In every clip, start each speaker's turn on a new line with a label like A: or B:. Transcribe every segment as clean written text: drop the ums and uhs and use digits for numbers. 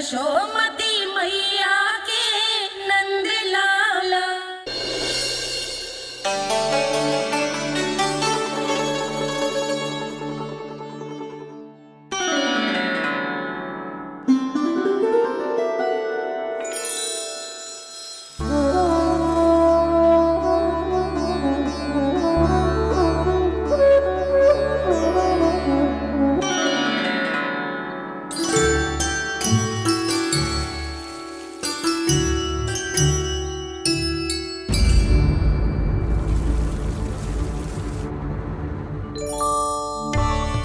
A: यशोमती मैया के नंद लाला।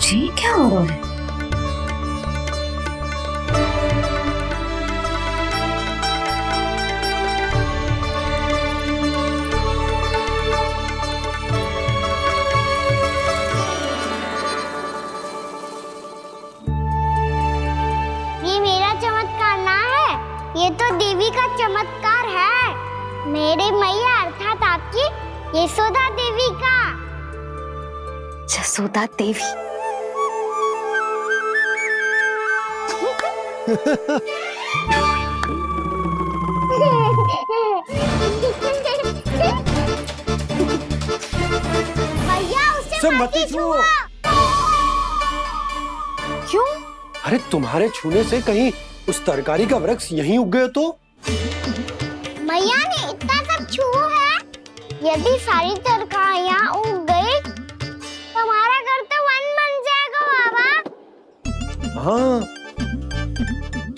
B: जी क्या हो रहा है?
C: ये मेरा चमत्कार ना है, ये तो देवी का चमत्कार है। मेरी मैया अर्थात आपकी यशोदा देवी का।
B: जसोदा देवी।
C: भैया उसे मत छुओ।
B: क्यों?
D: अरे तुम्हारे छूने से कहीं उस तरकारी का वृक्ष यहीं उग गए तो?
C: मैया ने इतना सब छुआ है, यदि सारी तरकारियां उग गई तो हमारा घर तो वन बन जाएगा बाबा।
D: हाँ,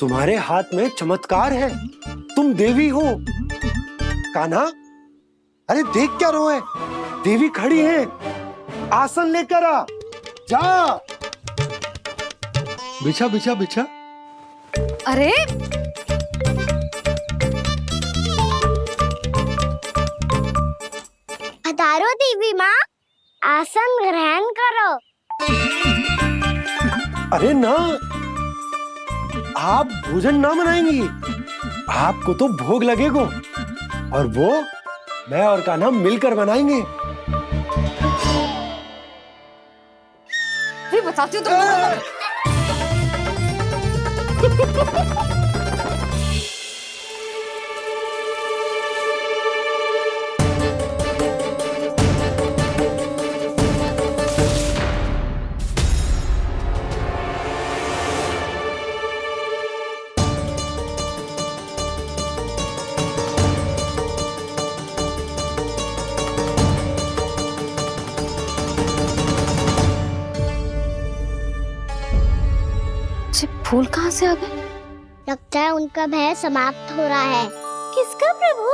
D: तुम्हारे हाथ में चमत्कार है, तुम देवी हो। कान्हा, अरे देख क्या रोए, देवी खड़ी है, आसन लेकर आ, जा। बिछा बिछा बिछा।
B: अरे
C: पधारो देवी माँ, आसन ग्रहण करो।
D: अरे ना, आप भोजन ना बनाएंगी, आपको तो भोग लगेगा और वो मैं और कान्हा मिलकर बनाएंगे।
B: फिर बताती हूँ तुमको। फूल कहाँ से आ गए?
C: लगता है उनका भय समाप्त हो रहा है। किसका प्रभु?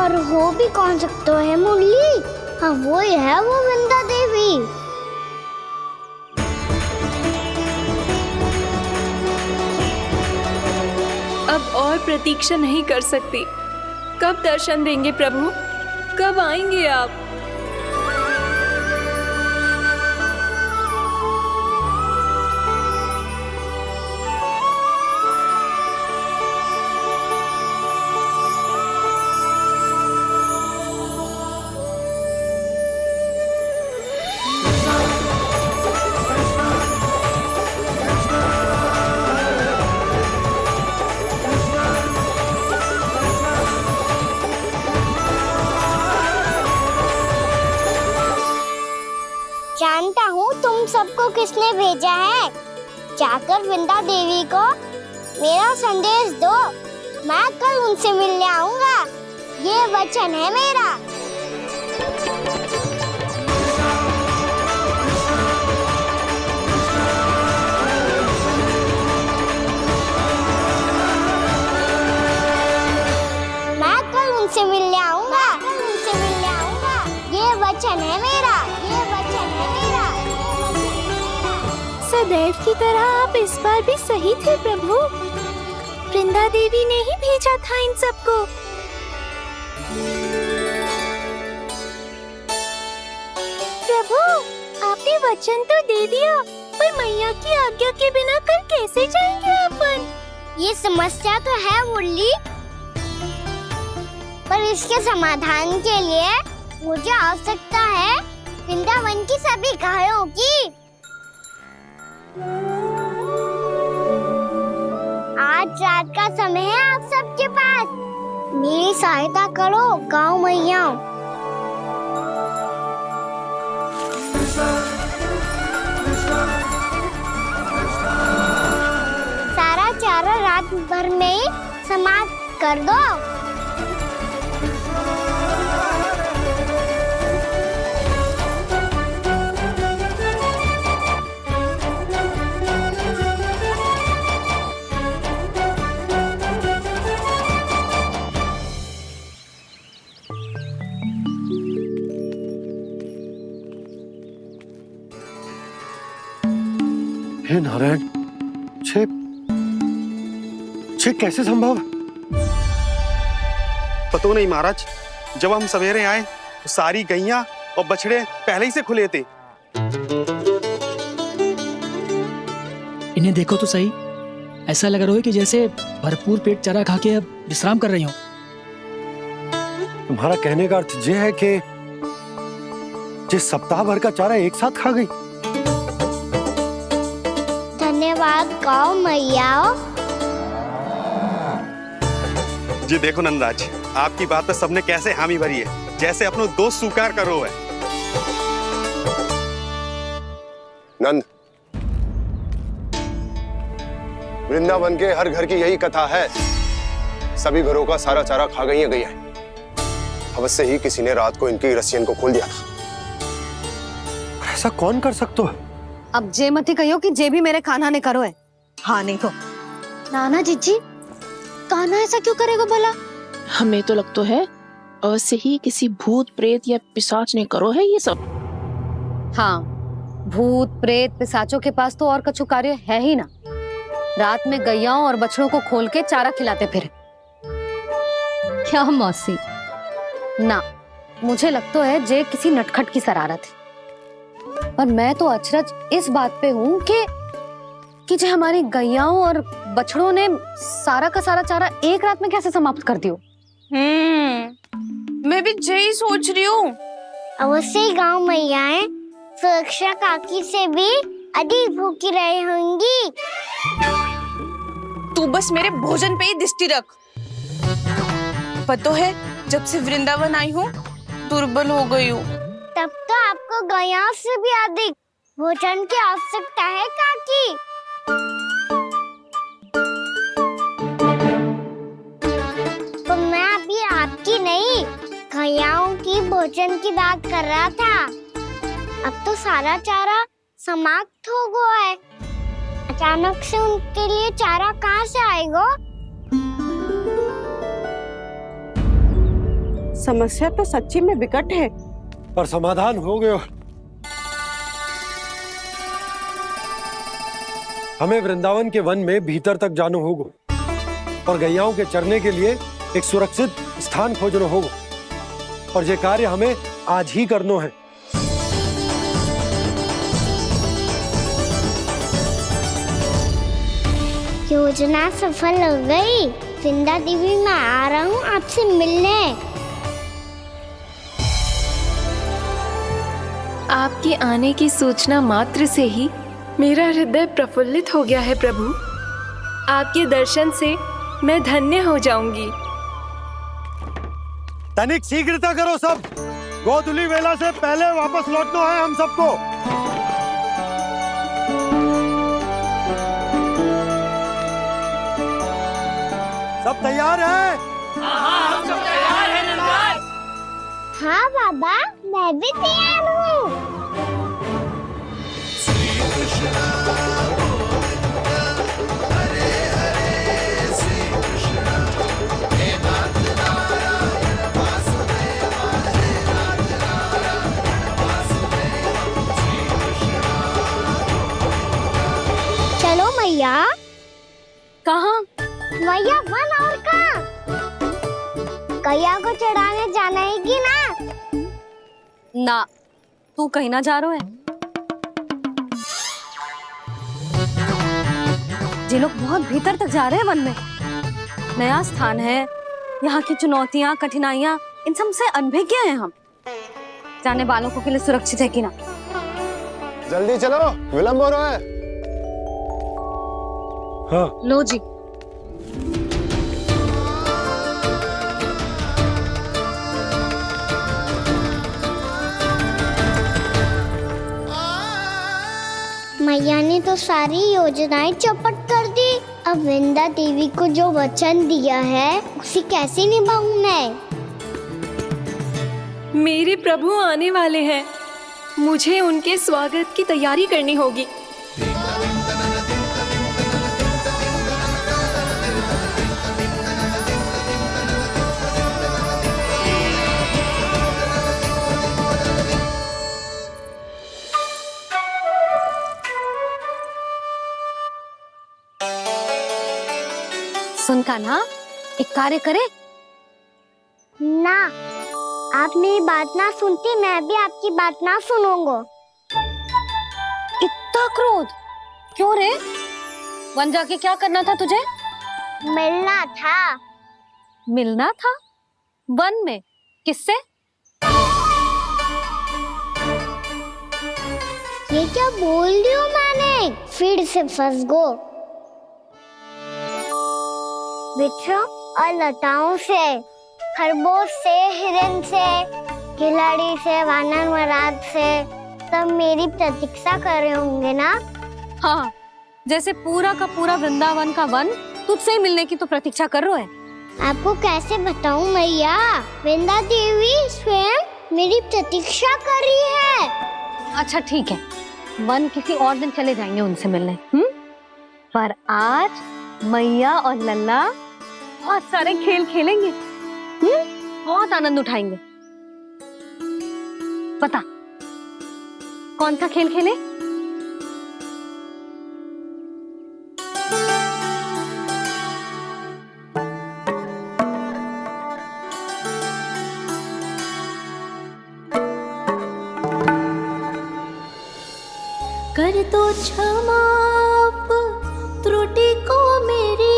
C: और हो भी कौन सकता है मुरली? हाँ वो ही है, वो वृंदा देवी।
E: अब और प्रतीक्षा नहीं कर सकती। कब दर्शन देंगे प्रभु? कब आएंगे आप?
C: जानता हूँ तुम सबको किसने भेजा है। जाकर वृंदा देवी को मेरा संदेश दो, मैं कल उनसे मिलने आऊंगा, ये वचन है मेरा। मैं कल उनसे मिलने आऊंगा, ये वचन है मेरा, ये वचन है मेरा।
F: सदैव की तरह आप इस बार भी सही थे प्रभु। वृंदा देवी ने ही भेजा था इन सबको। प्रभु, आपने वचन तो दे दिया, पर मैया की आज्ञा के बिना कल कैसे जाएंगे अपन?
C: ये समस्या तो है मुरली, पर इसके समाधान के लिए मुझे आवश्यकता है वृंदावन की सभी गायों की। आज रात का समय है आप सबके पास, मेरी सहायता करो गाँव मैया। सारा चारा रात भर में ही समाप्त कर दो।
D: हे नारायण, छे कैसे संभव?
G: पता नहीं महाराज, जब हम सवेरे आए तो सारी गैया और बछड़े पहले ही से खुले थे।
H: इन्हें देखो तो सही, ऐसा लग रहा है कि जैसे भरपूर पेट चारा खा के अब विश्राम कर रही हो।
D: तुम्हारा कहने का अर्थ यह है कि जिस सप्ताह भर का चारा एक साथ खा गई।
C: धन्यवाद गाँव मैया।
G: जी देखो नंदराज, आपकी बात पे सबने कैसे हामी भरी है, जैसे अपनो दोस्त स्वीकार करो है।
I: नंद, वृंदावन के हर घर की यही कथा है, सभी घरों का सारा चारा खा गई है। अवश्य ही किसी ने रात को इनकी रस्सियन को खोल दिया था।
D: ऐसा कौन कर सकता है?
B: अब जे मती कहियो कि जे भी मेरे कान्हा ने करो है। हाँ नहीं तो
C: नाना जीजी, कान्हा ऐसा क्यों करेगा भला?
J: हमें तो लगता है अवश्य ही किसी भूत प्रेत या पिशाच ने करो है ये सब।
B: हाँ, भूत प्रेत पिशाचों के पास तो और कछु कार्य है ही ना। रात में गैयाओं और बछड़ों को खोल के चारा खिलाते फिर। क्या मौसी? ना, मुझे लगता है जे किसी नटखट की शरारत है। पर मैं तो अचरज इस बात पे हूँ कि जो हमारी गैयाओं और बछड़ों ने सारा का सारा चारा एक रात में कैसे समाप्त कर दियो।
A: मैं भी यही सोच रही हूँ।
C: अवश्य ही गाँव मैयाएं सुरक्षा काकी से भी अधिक भूखी रही होंगी।
A: तू बस मेरे भोजन पे ही दृष्टि रख। पता है, जब से वृंदावन आई हूँ दुर्बल हो गई हूँ।
C: तब तो आपको गैयाओं से भी अधिक भोजन की आवश्यकता है काकी। तो मैं अभी आपकी नहीं, गैयाओं की भोजन की बात कर रहा था। अब तो सारा चारा समाप्त हो गया है, अचानक से उनके लिए चारा कहाँ से आएगा?
K: समस्या तो सच्ची में विकट है,
D: पर समाधान हो गया। हमें वृंदावन के वन में भीतर तक जाना होगा और गैयाओं के चरने के लिए एक सुरक्षित स्थान खोजना होगा, और ये कार्य हमें आज ही करना है।
C: योजना सफल हो गई। वृंदा देवी, मैं आ रहा हूँ आपसे मिलने।
E: आपके आने की सूचना मात्र से ही मेरा हृदय प्रफुल्लित हो गया है प्रभु। आपके दर्शन से मैं धन्य हो जाऊंगी।
D: तनिक शीघ्रता करो सब, गोधूली वेला से पहले वापस लौटना है हम सबको। सब तैयार है?
A: हाँ, हम सब तैयार हैं नंदराज।
C: हाँ बाबा, मैं भी तैयार हूँ। चलो मैया।
B: कहाँ?
C: मैया वन और कहाँ? गैया को चढ़ाने जाना है कि ना?
B: ना, तू कहीं ना जा रहा है। ये लोग बहुत भीतर तक जा रहे हैं वन में। नया स्थान है, यहाँ की चुनौतियाँ, कठिनाइयाँ, इन सब से अनभिज्ञ हैं हम। जाने वालों को के लिए सुरक्षित है कि ना।
I: जल्दी चलो, विलंब हो रहा है।
D: हाँ
B: लो जी।
C: मैया ने तो सारी योजनाएं चौपट कर दी। अब वृंदा देवी को जो वचन दिया है उसे कैसे निभाऊं मैं?
E: मेरे प्रभु आने वाले हैं, मुझे उनके स्वागत की तैयारी करनी होगी।
B: सुन कान्हा, एक कार्य करे।
C: ना, आप मेरी बात ना सुनती, मैं भी आपकी बात ना सुनूंगा।
B: इतना क्रोध क्यों रे? वन जाके क्या करना था तुझे?
C: मिलना था।
B: मिलना था? वन में? किससे?
C: ये क्या बोल रही हूँ मैंने? फिर से फंस गो। वृक्षों और लताओं से, खरगोश से, हिरन से, खिलाड़ी से, वानर महाराज से, सब मेरी प्रतीक्षा कर रहे होंगे ना?
B: हाँ, जैसे पूरा का पूरा वृंदावन का वन तुझसे ही मिलने की तो प्रतीक्षा कर रहा है।
C: आपको कैसे बताऊं मैया? वृंदा देवी स्वयं मेरी प्रतीक्षा कर रही है।
B: अच्छा ठीक है, वन किसी और दिन चले जाएंगे उनसे मिलने। पर आज मैया और लल्ला बहुत सारे खेल खेलेंगे। बहुत आनंद उठाएंगे। पता कौन सा खेल खेले?
F: कर दो क्षमा त्रुटि को मेरी,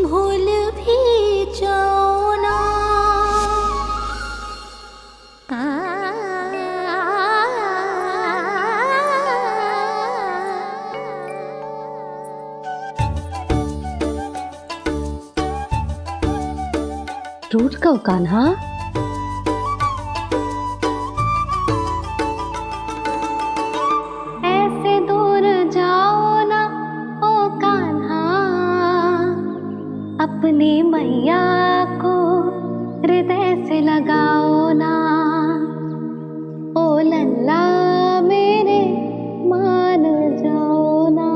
F: भूल भी जाओ ना।
B: रूठ कहो कान्हा। ऐसे दूर जाओ ना ओ कान्हा, अपनी मैया को हृदय से लगाओ ना। ओ लल्ला मेरे मान जाओ ना,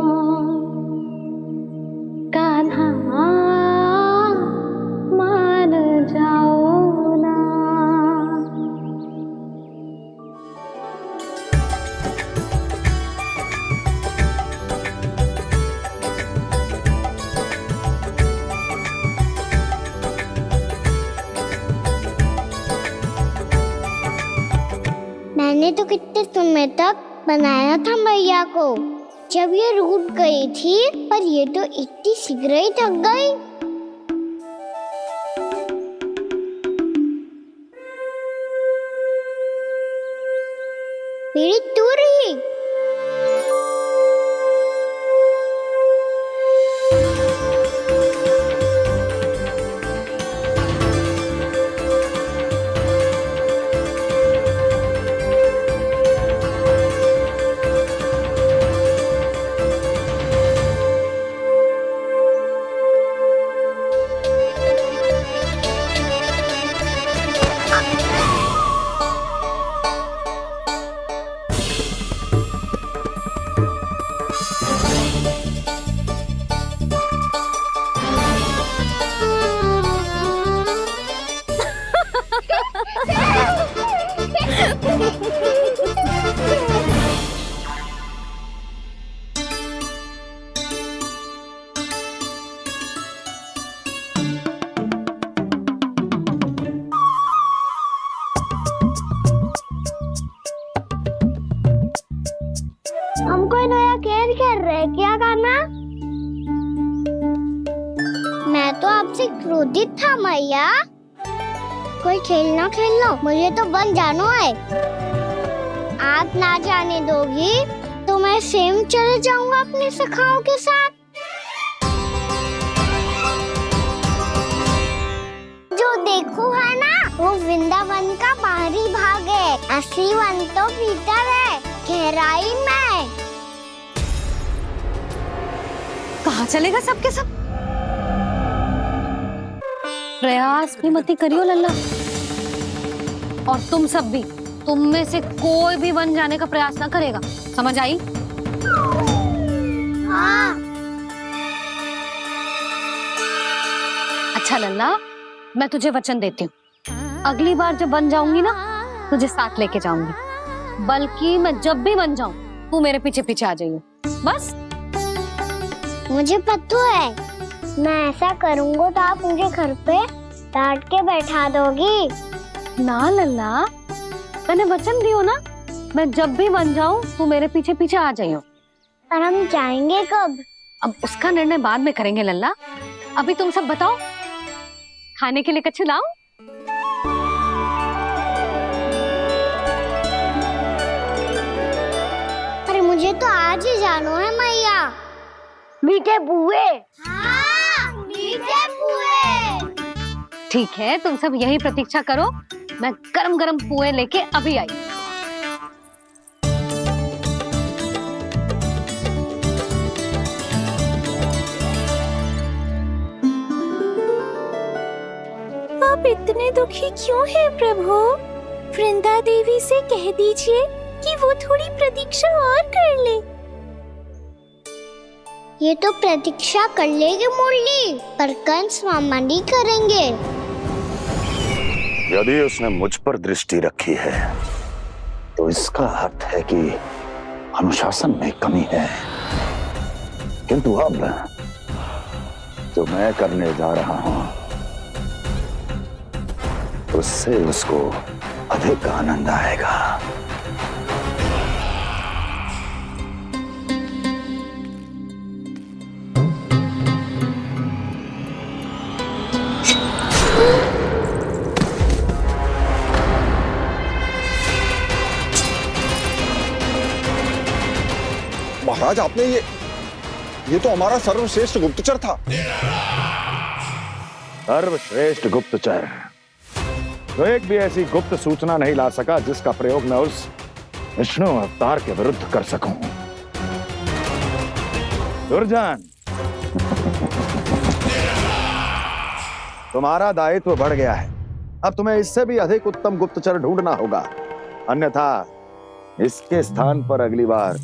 B: कान्हा मान जाओ ना।
C: मैंने तो कितने समय तक बनाया था मैया को, जब ये रूठ गई थी, पर ये तो इतनी शीघ्र ही थक गई। पीड़ित तू रही। कर रहे क्या कान्हा? मैं तो आपसे क्रोधित था मैया। कोई खेलना खेल लो, मुझे तो बन जानो है। आप ना जाने दोगी तो मैं स्वयं चले जाऊंगा अपने सखाओं के साथ। जो देखो है ना, वो वृंदावन का बाहरी भाग है। असली वन तो भीतर है, गहराई में।
B: कहाँ चलेगा सबके सब? प्रयास भी मत करियो लल्ला। और तुम सब भी, तुम में से कोई भी वन जाने का प्रयास ना करेगा, समझ आई?
C: हाँ।
B: अच्छा लल्ला, मैं तुझे वचन देती हूँ, अगली बार जब बन जाऊंगी ना, तुझे साथ लेके जाऊंगी। बल्कि मैं जब भी बन जाऊं, तू मेरे पीछे पीछे आ जाइयो, बस।
C: मुझे पता है, मैं ऐसा करूंगा तो आप मुझे घर पे डांट के बैठा दोगी।
B: ना लल्ला, मैंने वचन दियो ना, मैं जब भी बन जाऊं, तू मेरे पीछे पीछे आ जाइयो।
C: पर हम जाएंगे कब?
B: अब उसका निर्णय बाद में करेंगे लल्ला। अभी तुम सब बताओ, खाने के लिए कुछ लाऊं?
C: अरे मुझे तो आज ही जाना है मैया। मीठे पुए। हाँ, मीठे पुए।
B: ठीक है, तुम सब यही प्रतीक्षा करो, मैं गरम गरम पुए लेके अभी आई।
F: आप इतने दुखी क्यों हैं प्रभु? वृंदा देवी से कह दीजिए कि वो थोड़ी प्रतीक्षा और कर ले।
C: ये तो प्रतीक्षा कर लेगी मुरली, पर कंस मामा नहीं करेंगे।
L: यदि उसने मुझ पर दृष्टि रखी है, तो इसका अर्थ है कि अनुशासन में कमी है। किंतु अब जो मैं करने जा रहा हूं, उससे उसको अधिक आनंद आएगा।
I: महाराज, आपने ये तो हमारा सर्वश्रेष्ठ गुप्तचर था।
L: सर्वश्रेष्ठ गुप्तचर तो एक भी ऐसी गुप्त सूचना नहीं ला सका जिसका प्रयोग मैं उस विष्णु अवतार के विरुद्ध कर सकूं। दुर्जन, तुम्हारा दायित्व बढ़ गया है। अब तुम्हें इससे भी अधिक उत्तम गुप्तचर ढूंढना होगा, अन्यथा इसके स्थान पर अगली बार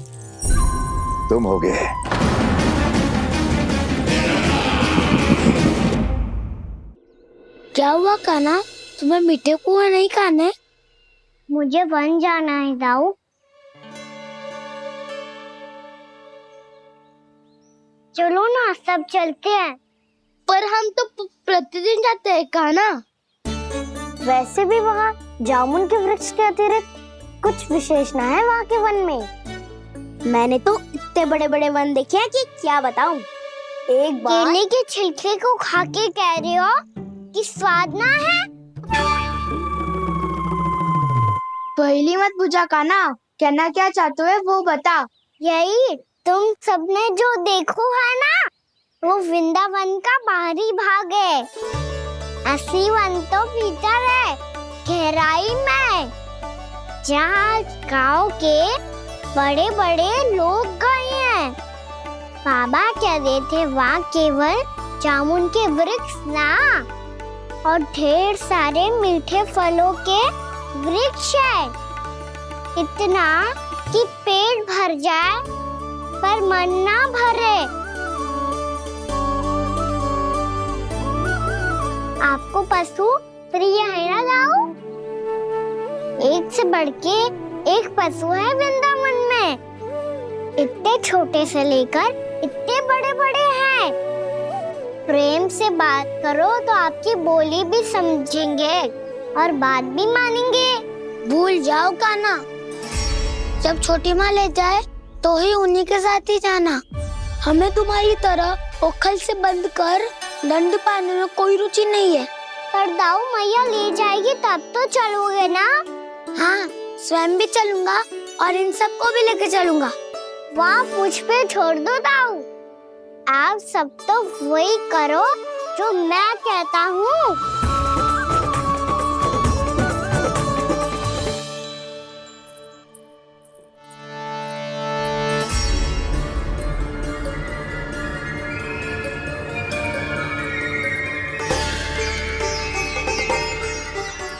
L: तुम होगे।
C: क्या हुआ कान्हा, तुम्हें मीठे पुआ नहीं खाने? मुझे बन जाना है दाऊ। चलो ना, सब चलते हैं। पर हम तो प्रतिदिन जाते हैं कान्हा। वैसे भी वहाँ जामुन के वृक्ष के अतिरिक्त कुछ विशेष ना है वहाँ के वन में। मैंने तो इतने बड़े बड़े वन देखे हैं कि क्या बताऊं। एक बार केले के छिलके को खा के कह रहे हो कि स्वाद ना है? पहली मत बुझा कान्हा, कहना क्या चाहते हो वो बता। यही तुम सबने जो देखो है ना, वो वृंदावन का बाहरी भाग है। असली वन तो भीतर है, गहराई में, जहाँ गांव के बड़े बड़े लोग गए हैं। बाबा कह रहे थे वहाँ केवल जामुन के वृक्ष ना, और ढेर सारे मीठे फलों के वृक्ष है। इतना कि पेट भर जाए पर मन ना भरे। आपको पशु प्रिय है ना दाऊ? एक से बढ़ के एक पशु है वृंदावन में। इतने छोटे से लेकर इतने बड़े बड़े हैं। प्रेम से बात करो तो आपकी बोली भी समझेंगे और बात भी मानेंगे। भूल जाओ कान्हा, जब छोटी माँ ले जाए तो ही उन्हीं के साथ ही जाना। हमें तुम्हारी तरह ओखल से बंद कर दंड पाने में कोई रुचि नहीं है। पर दाऊ मैया ले जाएगी तब तो चलोगे ना? हाँ, स्वयं भी चलूंगा और इन सबको भी लेके चलूंगा। वाह, मुझ पे छोड़ दो दाऊ। आप सब तो वही करो जो मैं कहता हूँ।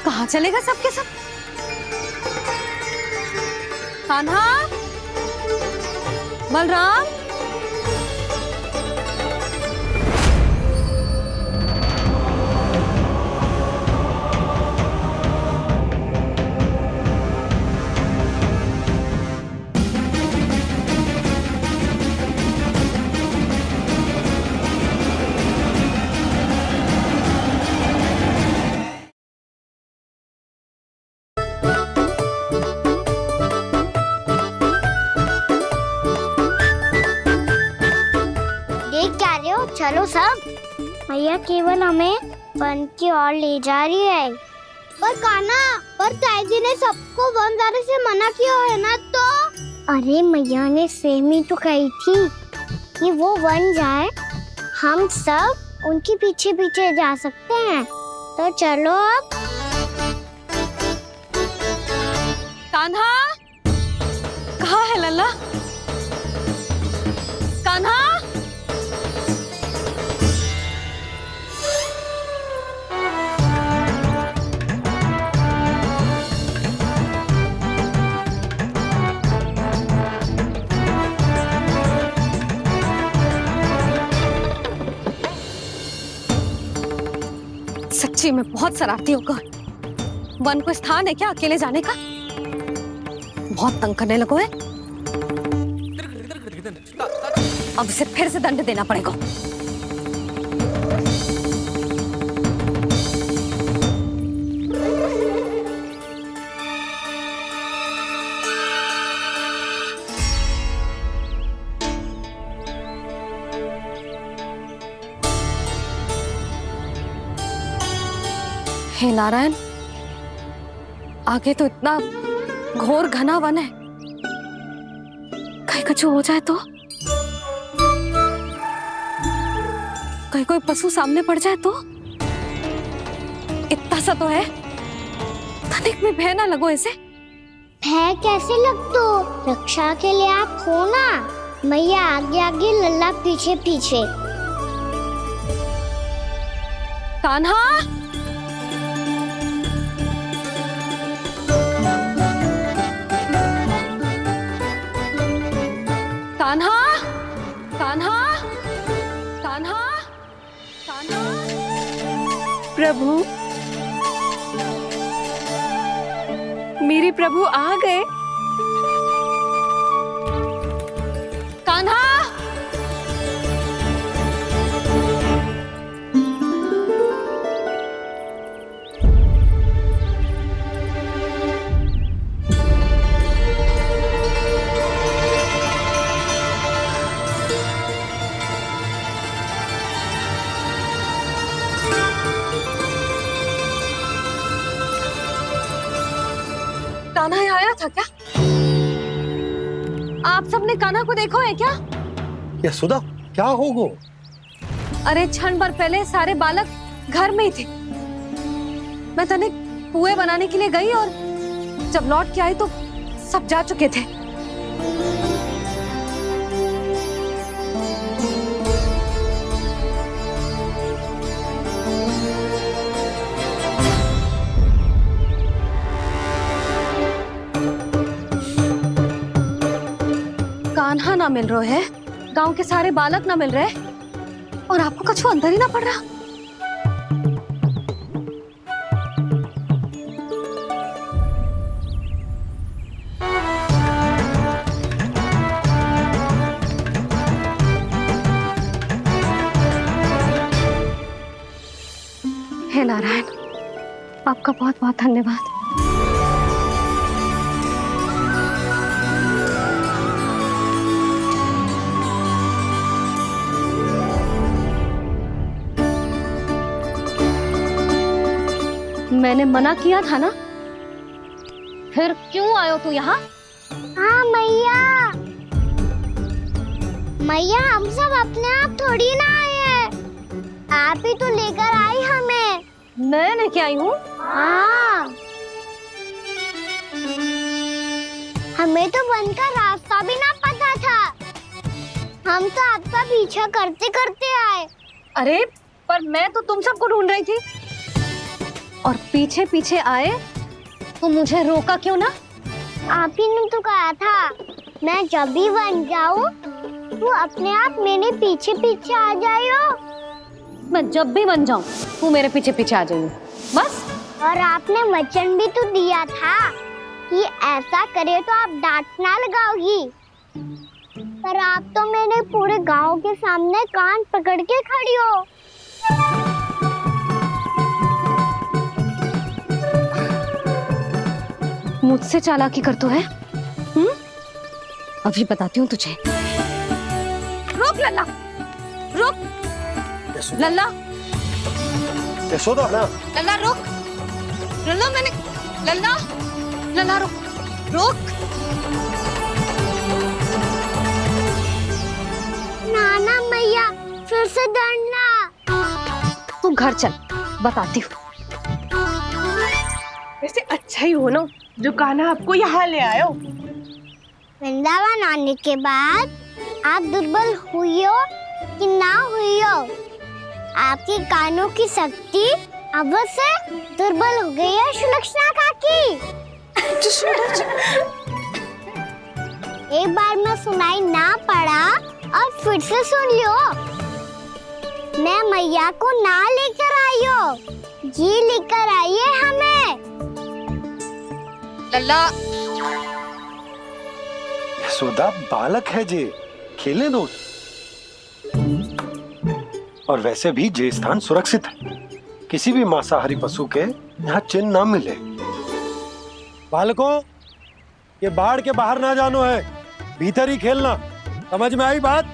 B: कहाँ चलेगा सबके सब? कान्हा, बलराम,
C: चलो सब। मैया केवल हमें वन की ओर ले जा रही है। पर कान्हा, पर ताईजी ने सबको वन जाने से मना किया है ना तो? अरे मैया ने सेम ही तो कही थी कि वो वन जाए, हम सब उनके पीछे पीछे जा सकते हैं। तो चलो अब।
B: कान्हा, कहाँ है लल्ला? कान्हा, सच्ची में बहुत शरारती होकर। वन को स्थान है क्या अकेले जाने का? बहुत तंग करने लगो है। अब इसे फिर से दंड देना पड़ेगा। हे नारायण, आगे तो इतना घोर घना वन है, कहीं कुछ हो जाए तो? कहीं कोई पशु सामने पड़ जाए तो? इतना सा तो है, तनिक में भय ना लगो इसे।
C: भय कैसे लग दो? रक्षा के लिए आप हो ना। मैया आगे आगे, लल्ला पीछे पीछे।
B: कान्हा, कान्हा, कान्हा, कान्हा, कान्हा।
E: प्रभु, मेरे प्रभु आ गए।
B: कान्हा, कान्हा यहाँ आया था क्या? आप सबने कान्हा को देखो है क्या?
D: यशोदा, क्या होगो?
B: अरे क्षण भर पहले सारे बालक घर में ही थे। मैं तनिक पुए बनाने के लिए गई और जब लौट के आई तो सब जा चुके थे। कान्हा ना मिल रहे है, गांव के सारे बालक ना मिल रहे, और आपको कछु अंदर ही ना पड़ रहा। हे नारायण, आपका बहुत बहुत धन्यवाद। मैंने मना किया था ना, फिर क्यों आयो तू यहाँ?
C: हाँ मैया, मैया हम सब अपने आप थोड़ी ना आए हैं, आप ही तो लेकर आई हमें।
B: मैं लेके आई हूँ?
C: हाँ, हमें तो वन का रास्ता भी ना पता था, हम तो आपका पीछा करते करते आए।
B: अरे पर मैं तो तुम सबको ढूंढ रही थी, और पीछे पीछे आए तो मुझे रोका क्यों ना?
C: आप ही ने तो कहा था मैं जब भी बन जाऊं तू अपने आप मेरे पीछे पीछे आ जाइयो।
B: मैं जब भी बन जाऊं तू मेरे पीछे पीछे आ जाइयो, बस।
C: और आपने वचन भी तो दिया था कि ऐसा करे तो आप डांट ना लगाओगी, पर आप तो मेरे पूरे गांव के सामने कान पकड़ के खड़ी हो।
B: मुझसे चालाकी कर तो है? अभी बताती हूँ तुझे। रुक लल्ला, रुक लल्ला,
D: यशोदा ना,
A: लल्ला रुक, लल्ला मैंने, लल्ला, लल्ला रुक, रुक।
C: नाना मैया फिर से डरना।
B: तू घर चल, बताती हूँ।
A: वैसे अच्छा ही हो ना जो कान्हा आपको यहाँ ले आयो।
C: वृंदावन आने के बाद आप दुर्बल हुई हो कि ना हुई हो, आपके कानों की शक्ति अब से दुर्बल हो गई है सुलक्षणा काकी। एक बार में सुनाई ना पड़ा और फिर से सुन लियो। मैं मैया को ना लेकर आई हो, जी लेकर आई है हमें।
A: लल्ला,
D: यशोदा बालक है जे, खेले दो। और वैसे भी जे स्थान सुरक्षित है, किसी भी मांसाहारी पशु के यहाँ चिन्ह ना मिले। बालकों, ये बाढ़ के बाहर ना जानो है, भीतर ही खेलना। समझ में आई बात?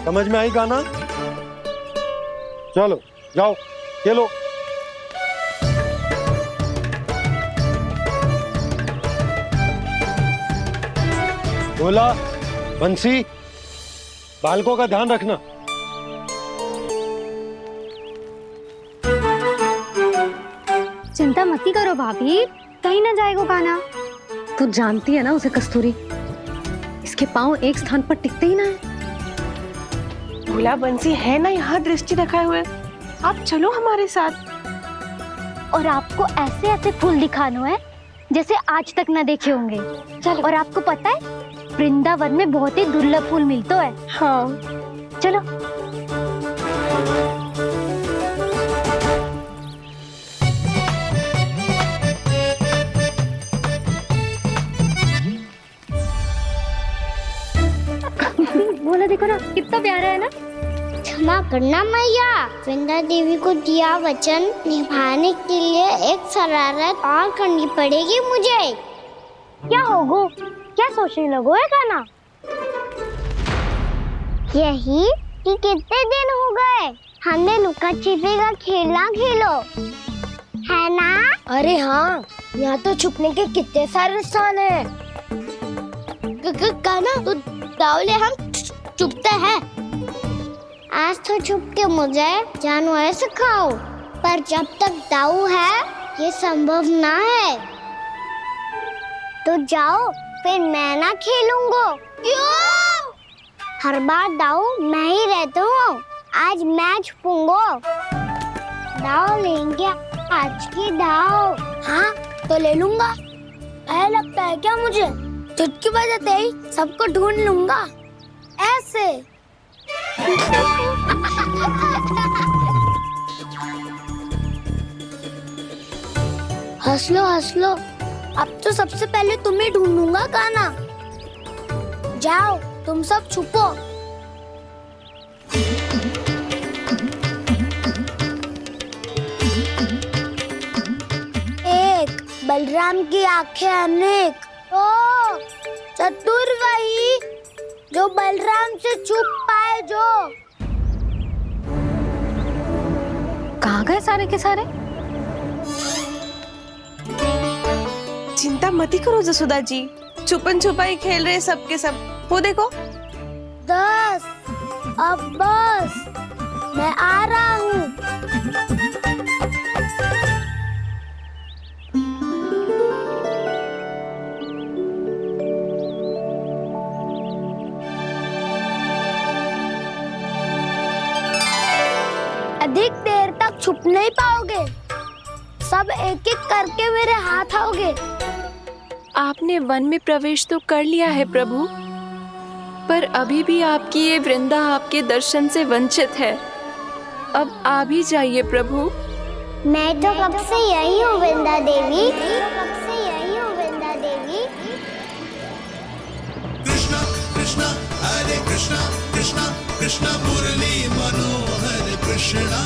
D: समझ में आई गाना? चलो जाओ खेलो। बोला बंसी, बालकों का ध्यान रखना।
B: चिंता मती करो भाभी, कहीं ना जाएगा कान्हा। तू जानती है ना उसे कस्तूरी, इसके पांव एक स्थान पर टिकते ही ना है।
E: भोला बंसी है ना यहाँ दृष्टि रखाए हुए, आप चलो हमारे साथ।
C: और आपको ऐसे ऐसे फूल दिखानो है जैसे आज तक न देखे होंगे। चलो। और आपको पता है वृंदावन में बहुत ही दुर्लभ फूल मिलते हैं।
E: हाँ
C: चलो।
B: बोला देखो ना कितना प्यारा है ना।
C: क्षमा करना मैया, वृंदा देवी को दिया वचन निभाने के लिए एक शरारत और करनी पड़ेगी मुझे। क्या होगो, क्या सोचने लगो है कान्हा? यही कि कितने दिन हो गए हमने लुका छिपी का खेलना खेलो, है ना? अरे हाँ, यहाँ तो छुपने के कितने सारे स्थान है। कान्हा तो दावले हम छुपते हैं। आज तो छुप के मुझे जानवर सिखाओ, पर जब तक दाऊ है ये संभव ना है। तो जाओ, फिर मैं ना खेलूंगा। क्यों? हर बार दाऊ मैं ही रहता हूँ, आज मैं छुपूंगा। दाऊ लेंगे आज की दाऊ। हाँ तो ले लूंगा। ऐसा लगता है क्या मुझे? चुटकी बजाते ही सबको ढूंढ लूंगा ऐसे। हंस लो, अब तो सबसे पहले तुम्हें ढूंढूंगा कान्हा। जाओ तुम सब छुपो। एक, बलराम की आंखें अनेक। तो चतुर वही जो बलराम से छुप पाए। जो
B: कहाँ गए सारे के सारे?
A: चिंता मत करो जसोदा जी, छुपन छुपाई खेल रहे सबके सब। वो देखो।
C: 10 अब बस, मैं आ रहा हूँ। अधिक देर तक छुप नहीं पाओगे, सब एक एक करके मेरे हाथ आओगे।
E: आपने वन में प्रवेश तो कर लिया है प्रभु, पर अभी भी आपकी ये वृंदा आपके दर्शन से वंचित है। अब आ भी जाइए प्रभु।
C: मैं तो कब से यही हूँ वृंदा देवी, कब से यही हूँ वृंदा देवी।
M: कृष्णा कृष्णा हरे कृष्णा कृष्णा कृष्णा मुरली मनोहर कृष्णा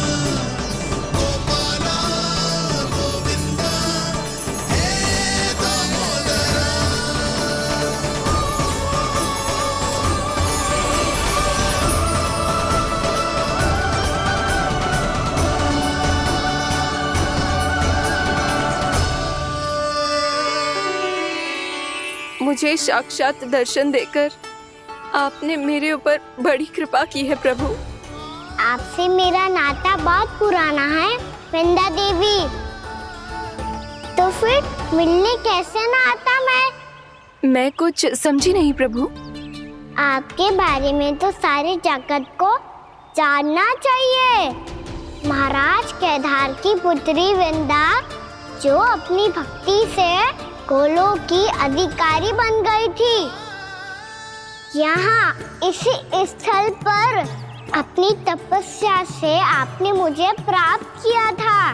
M: गोपाला गोविंदा हे दामोदरा।
E: मुझे साक्षात दर्शन देकर आपने मेरे ऊपर बड़ी कृपा की है प्रभु।
C: आपसे मेरा नाता बहुत पुराना है वृंदा देवी, तो फिर मिलने कैसे ना आता
E: मैं कुछ समझी नहीं प्रभु।
C: आपके बारे में तो सारे जगत को जानना चाहिए। महाराज केदार की पुत्री वृंदा, जो अपनी भक्ति से गोलों की अधिकारी बन गई थी, यहाँ इसी स्थल पर अपनी तपस्या से आपने मुझे प्राप्त किया था।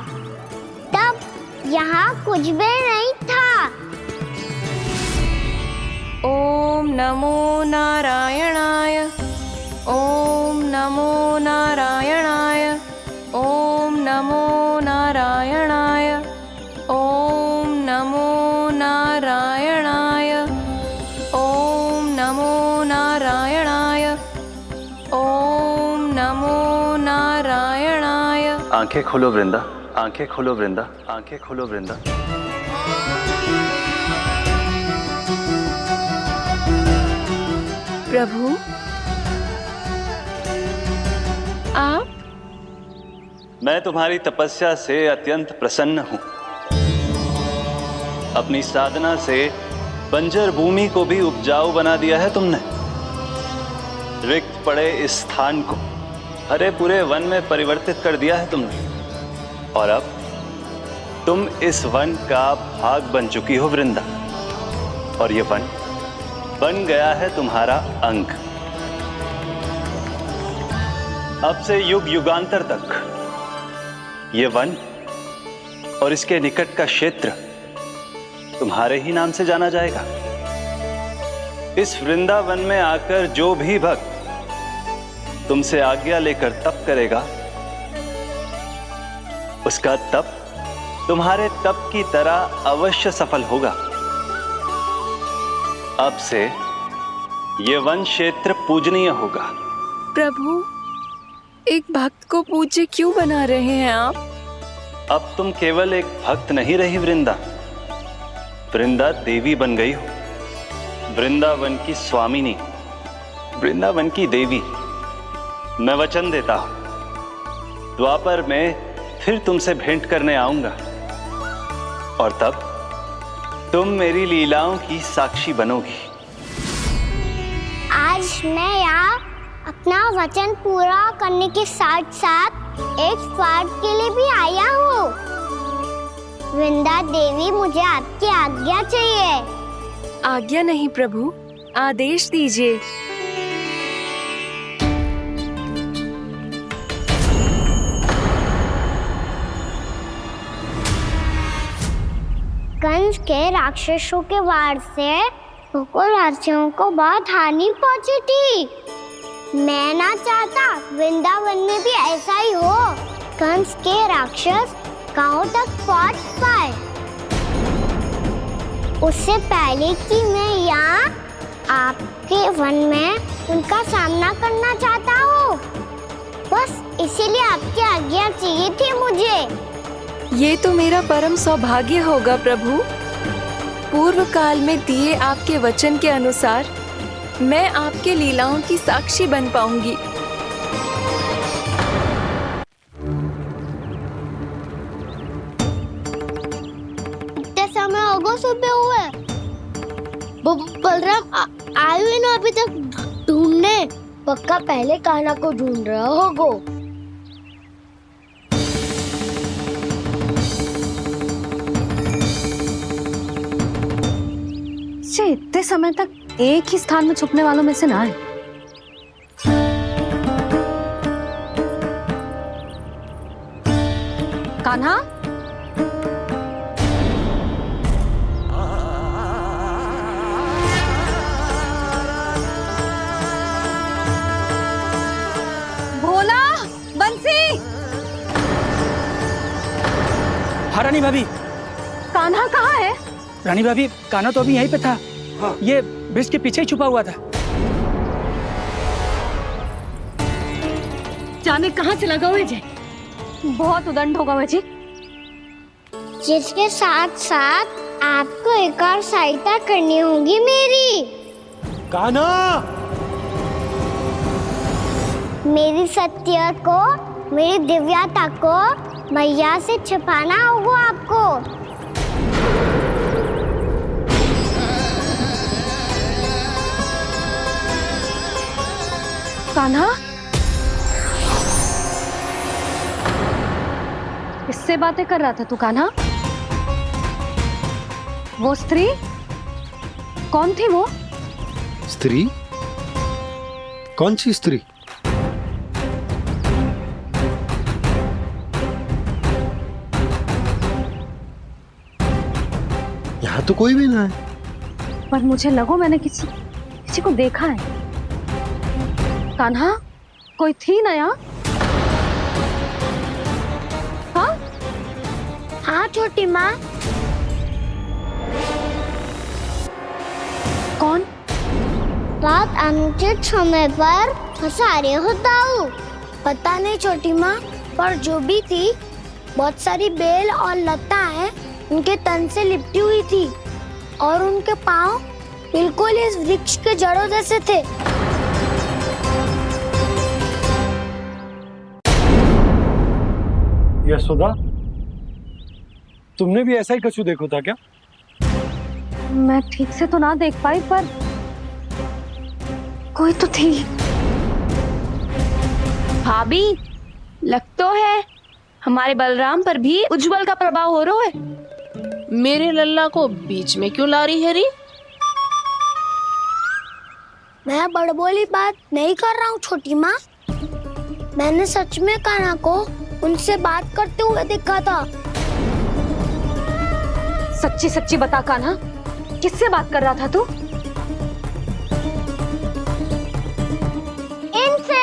C: तब यहाँ कुछ भी नहीं था।
E: ओम नमो नारायणाय, ओम नमो नारायणाय, ओम नमो नारायणाय, ओम नमो नारायणाय, ओम नमो नारायणाय, ओम नमो नारायणाय।
L: आंखें खोलो वृंदा, आंखें खोलो वृंदा, आंखें खोलो वृंदा।
E: प्रभु आप?
N: मैं तुम्हारी तपस्या से अत्यंत प्रसन्न हूं। अपनी साधना से बंजर भूमि को भी उपजाऊ बना दिया है तुमने। रिक्त पड़े इस स्थान को हरे पूरे वन में परिवर्तित कर दिया है तुमने, और अब तुम इस वन का भाग बन चुकी हो वृंदा, और ये वन बन गया है तुम्हारा अंग। अब से युग युगांतर तक ये वन और इसके निकट का क्षेत्र तुम्हारे ही नाम से जाना जाएगा। इस वृंदावन में आकर जो भी भक्त तुमसे आज्ञा लेकर तप करेगा, उसका तप तुम्हारे तप की तरह अवश्य सफल होगा। अब से ये वन क्षेत्र पूजनीय होगा।
E: प्रभु, एक भक्त को पूज्य क्यों बना रहे हैं आप?
N: अब तुम केवल एक भक्त नहीं रही वृंदा, वृंदा देवी बन गई हो। वृंदावन की स्वामिनी, वृंदावन की देवी। मैं वचन देता हूं, द्वापर में फिर तुमसे भेंट करने आऊंगा, और तब तुम मेरी लीलाओं की साक्षी बनोगी।
C: आज मैं यहाँ अपना वचन पूरा करने के साथ साथ एक स्वार्थ के लिए भी आया हूँ। वृंदा देवी, मुझे आपकी आज्ञा चाहिए।
E: आज्ञा नहीं प्रभु, आदेश दीजिए।
C: कंस के राक्षसों के वार से गोकुलवासियों को बहुत हानि पहुंची थी। मैं ना चाहता वृंदावन में भी ऐसा ही हो। कंस के राक्षस गांव तक पहुंच पाए, उससे पहले कि मैं यहाँ आपके वन में उनका सामना करना चाहता हूँ। बस इसीलिए आपकी आज्ञा चाहिए थी मुझे।
E: ये तो मेरा परम सौभाग्य होगा प्रभु। पूर्व काल में दिए आपके वचन के अनुसार मैं आपके लीलाओं की साक्षी बन पाऊंगी।
C: इतने समय होगा सुबह हुए, बलराम आए हुए ना अभी तक ढूंढने। पक्का पहले कान्हा को ढूंढ रहा होगा।
B: इतने समय तक एक ही स्थान में छुपने वालों में से ना है। कान्हा, भोला, बंसी।
H: हाँ रानी भाभी।
B: कान्हा कहाँ है?
H: रानी भाभी, कान्हा तो अभी यहीं पे था। हाँ। ये ब्रिज के पीछे ही छुपा हुआ था।
B: जाने कहाँ चला गया जी? बहुत उदंड होगा जी।
C: जिसके साथ साथ आपको एक और सहायता करनी होगी मेरी।
D: कान्हा,
C: मेरी सत्य को, मेरी दिव्यता को मैया से छिपाना होगा आपको।
B: कान्हा, किससे बातें कर रहा था तू कान्हा? वो स्त्री कौन थी? वो
D: स्त्री? कौन सी स्त्री? यहाँ तो कोई भी ना है।
B: पर मुझे लगो मैंने किसी को देखा है। कान्हा, कोई थी ना यहाँ? हाँ?
C: हाँ छोटी माँ।
B: कौन?
C: रात अनुचित समय पर फंसारे होता हूँ। पता नहीं छोटी माँ, पर जो भी थी बहुत सारी बेल और लता है उनके तन से लिपटी हुई थी और उनके पाँव बिल्कुल इस वृक्ष के जड़ों जैसे थे।
D: यशोदा, तुमने भी ऐसा ही कछु देखो था क्या?
B: मैं ठीक से तो ना देख पाई, पर कोई तो थी।
E: भाभी, लग तो है हमारे बलराम पर भी उज्जवल का प्रभाव हो रहा है।
J: मेरे लल्ला को बीच में क्यों ला रही है री?
C: मैं बड़बोली बात नहीं कर रहा हूँ छोटी माँ। मैंने सच में कान्हा को उनसे बात करते हुए देखा था।
B: सच्ची सच्ची बता कान्हा, किससे बात कर रहा था तू?
C: इनसे।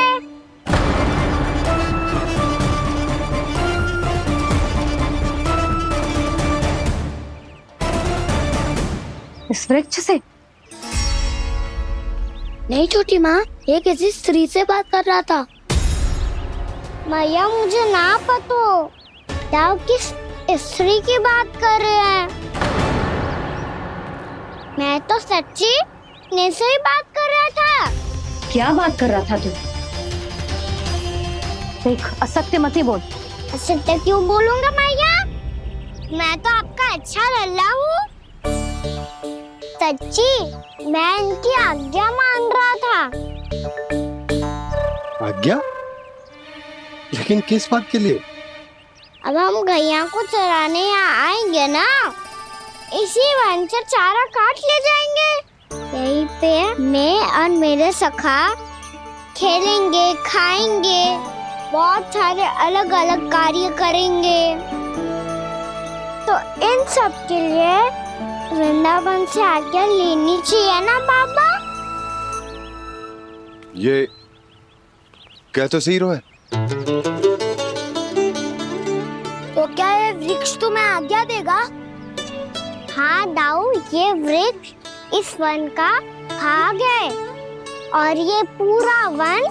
B: इस वृक्ष से?
C: नहीं छोटी माँ, ये किसी स्त्री से बात कर रहा था। मैया मुझे ना पता आप किस स्त्री की बात कर रहे हैं। मैं तो सच्ची ने से ही बात कर रहा था।
B: क्या बात कर रहा था तू? देख, असत्य मत ही बोल।
C: असत्य क्यों बोलूंगा मैया? मैं तो आपका अच्छा लल्ला हूँ। सच्ची मैं इनकी आज्ञा मान रहा था।
D: आज्ञा? लेकिन किस बात के लिए?
C: अब हम गैया को चराने यहाँ आएंगे ना, इसी वन से चारा काट ले जाएंगे। यहीं पे मैं और मेरे सखा खेलेंगे, खाएंगे, बहुत सारे अलग अलग कार्य करेंगे। तो इन सब के लिए वृंदावन से आज्ञा लेनी चाहिए ना बाबा?
I: ये क्या तो सही रो है।
C: तो क्या ये वृक्ष तुम्हें आज्ञा देगा? हाँ दाऊ, ये वृक्ष इस वन का भाग है और ये पूरा वन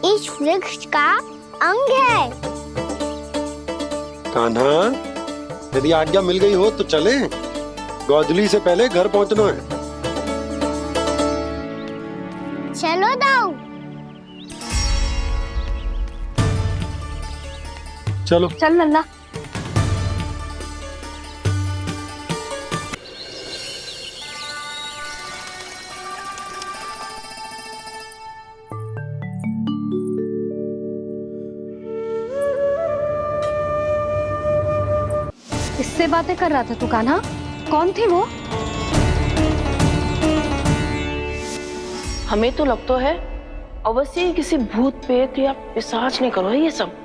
C: इस वृक्ष का अंग है।
D: कान्हा, यदि आज्ञा मिल गई हो तो चले। गोधूली से पहले घर पहुंचना है।
C: चलो दाऊ।
D: चलो
B: चल लल्ला। किससे बातें कर रहा था तू कान्हा? कौन थे वो?
J: हमें तो लगता है अवश्य ही किसी भूत प्रेत या पिशाच ने करो है ये सब।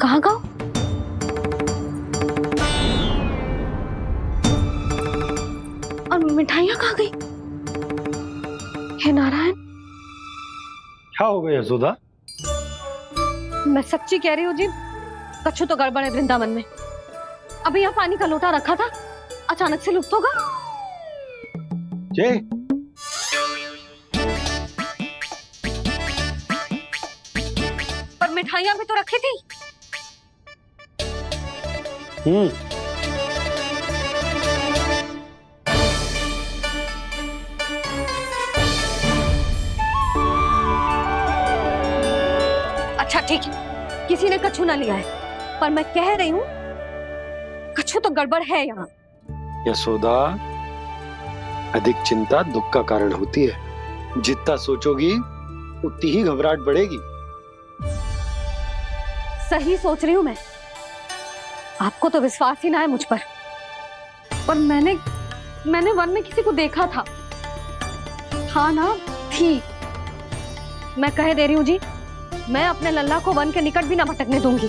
B: कहाँ गाँव? और मिठाइयाँ कहाँ गई? हे नारायण,
D: क्या हो गया यशोदा?
B: मैं सच्ची कह रही हूँ जी, कछु तो गड़बड़ है वृंदावन में। अभी यहाँ पानी का लोटा रखा था, अचानक से लुप्त होगा।
D: जय,
B: पर मिठाइयाँ भी तो रखी थी। अच्छा ठीक है, किसी ने कछु ना लिया है, पर मैं कह रही हूँ कछु तो गड़बड़ है यहाँ।
D: यशोदा, अधिक चिंता दुख का कारण होती है। जितना सोचोगी उतनी ही घबराहट बढ़ेगी।
B: सही सोच रही हूँ मैं। आपको तो विश्वास ही ना है मुझ पर मैंने वन में किसी को देखा था। हाँ ना, थी। मैं कह दे रही हूँ जी, मैं अपने लल्ला को वन के निकट भी ना भटकने दूंगी।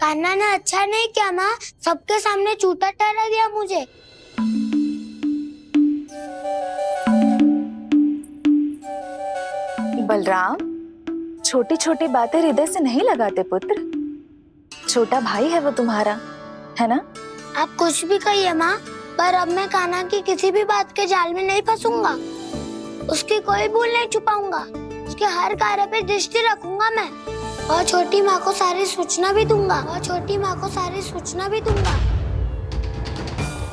C: कान्हा ने अच्छा नहीं किया माँ, सबके सामने झूठा ठहरा दिया मुझे।
E: बलराम, छोटी छोटी बातें हृदय से नहीं लगाते पुत्र। छोटा भाई है वो तुम्हारा, है ना?
C: आप कुछ भी कहिए माँ, पर अब मैं कान्हा की किसी भी बात के जाल में नहीं फंसूंगा। उसकी कोई भूल नहीं छुपाऊंगा। उसके हर कार्य पे दृष्टि रखूंगा मैं, और छोटी माँ को सारी सूचना भी दूंगा।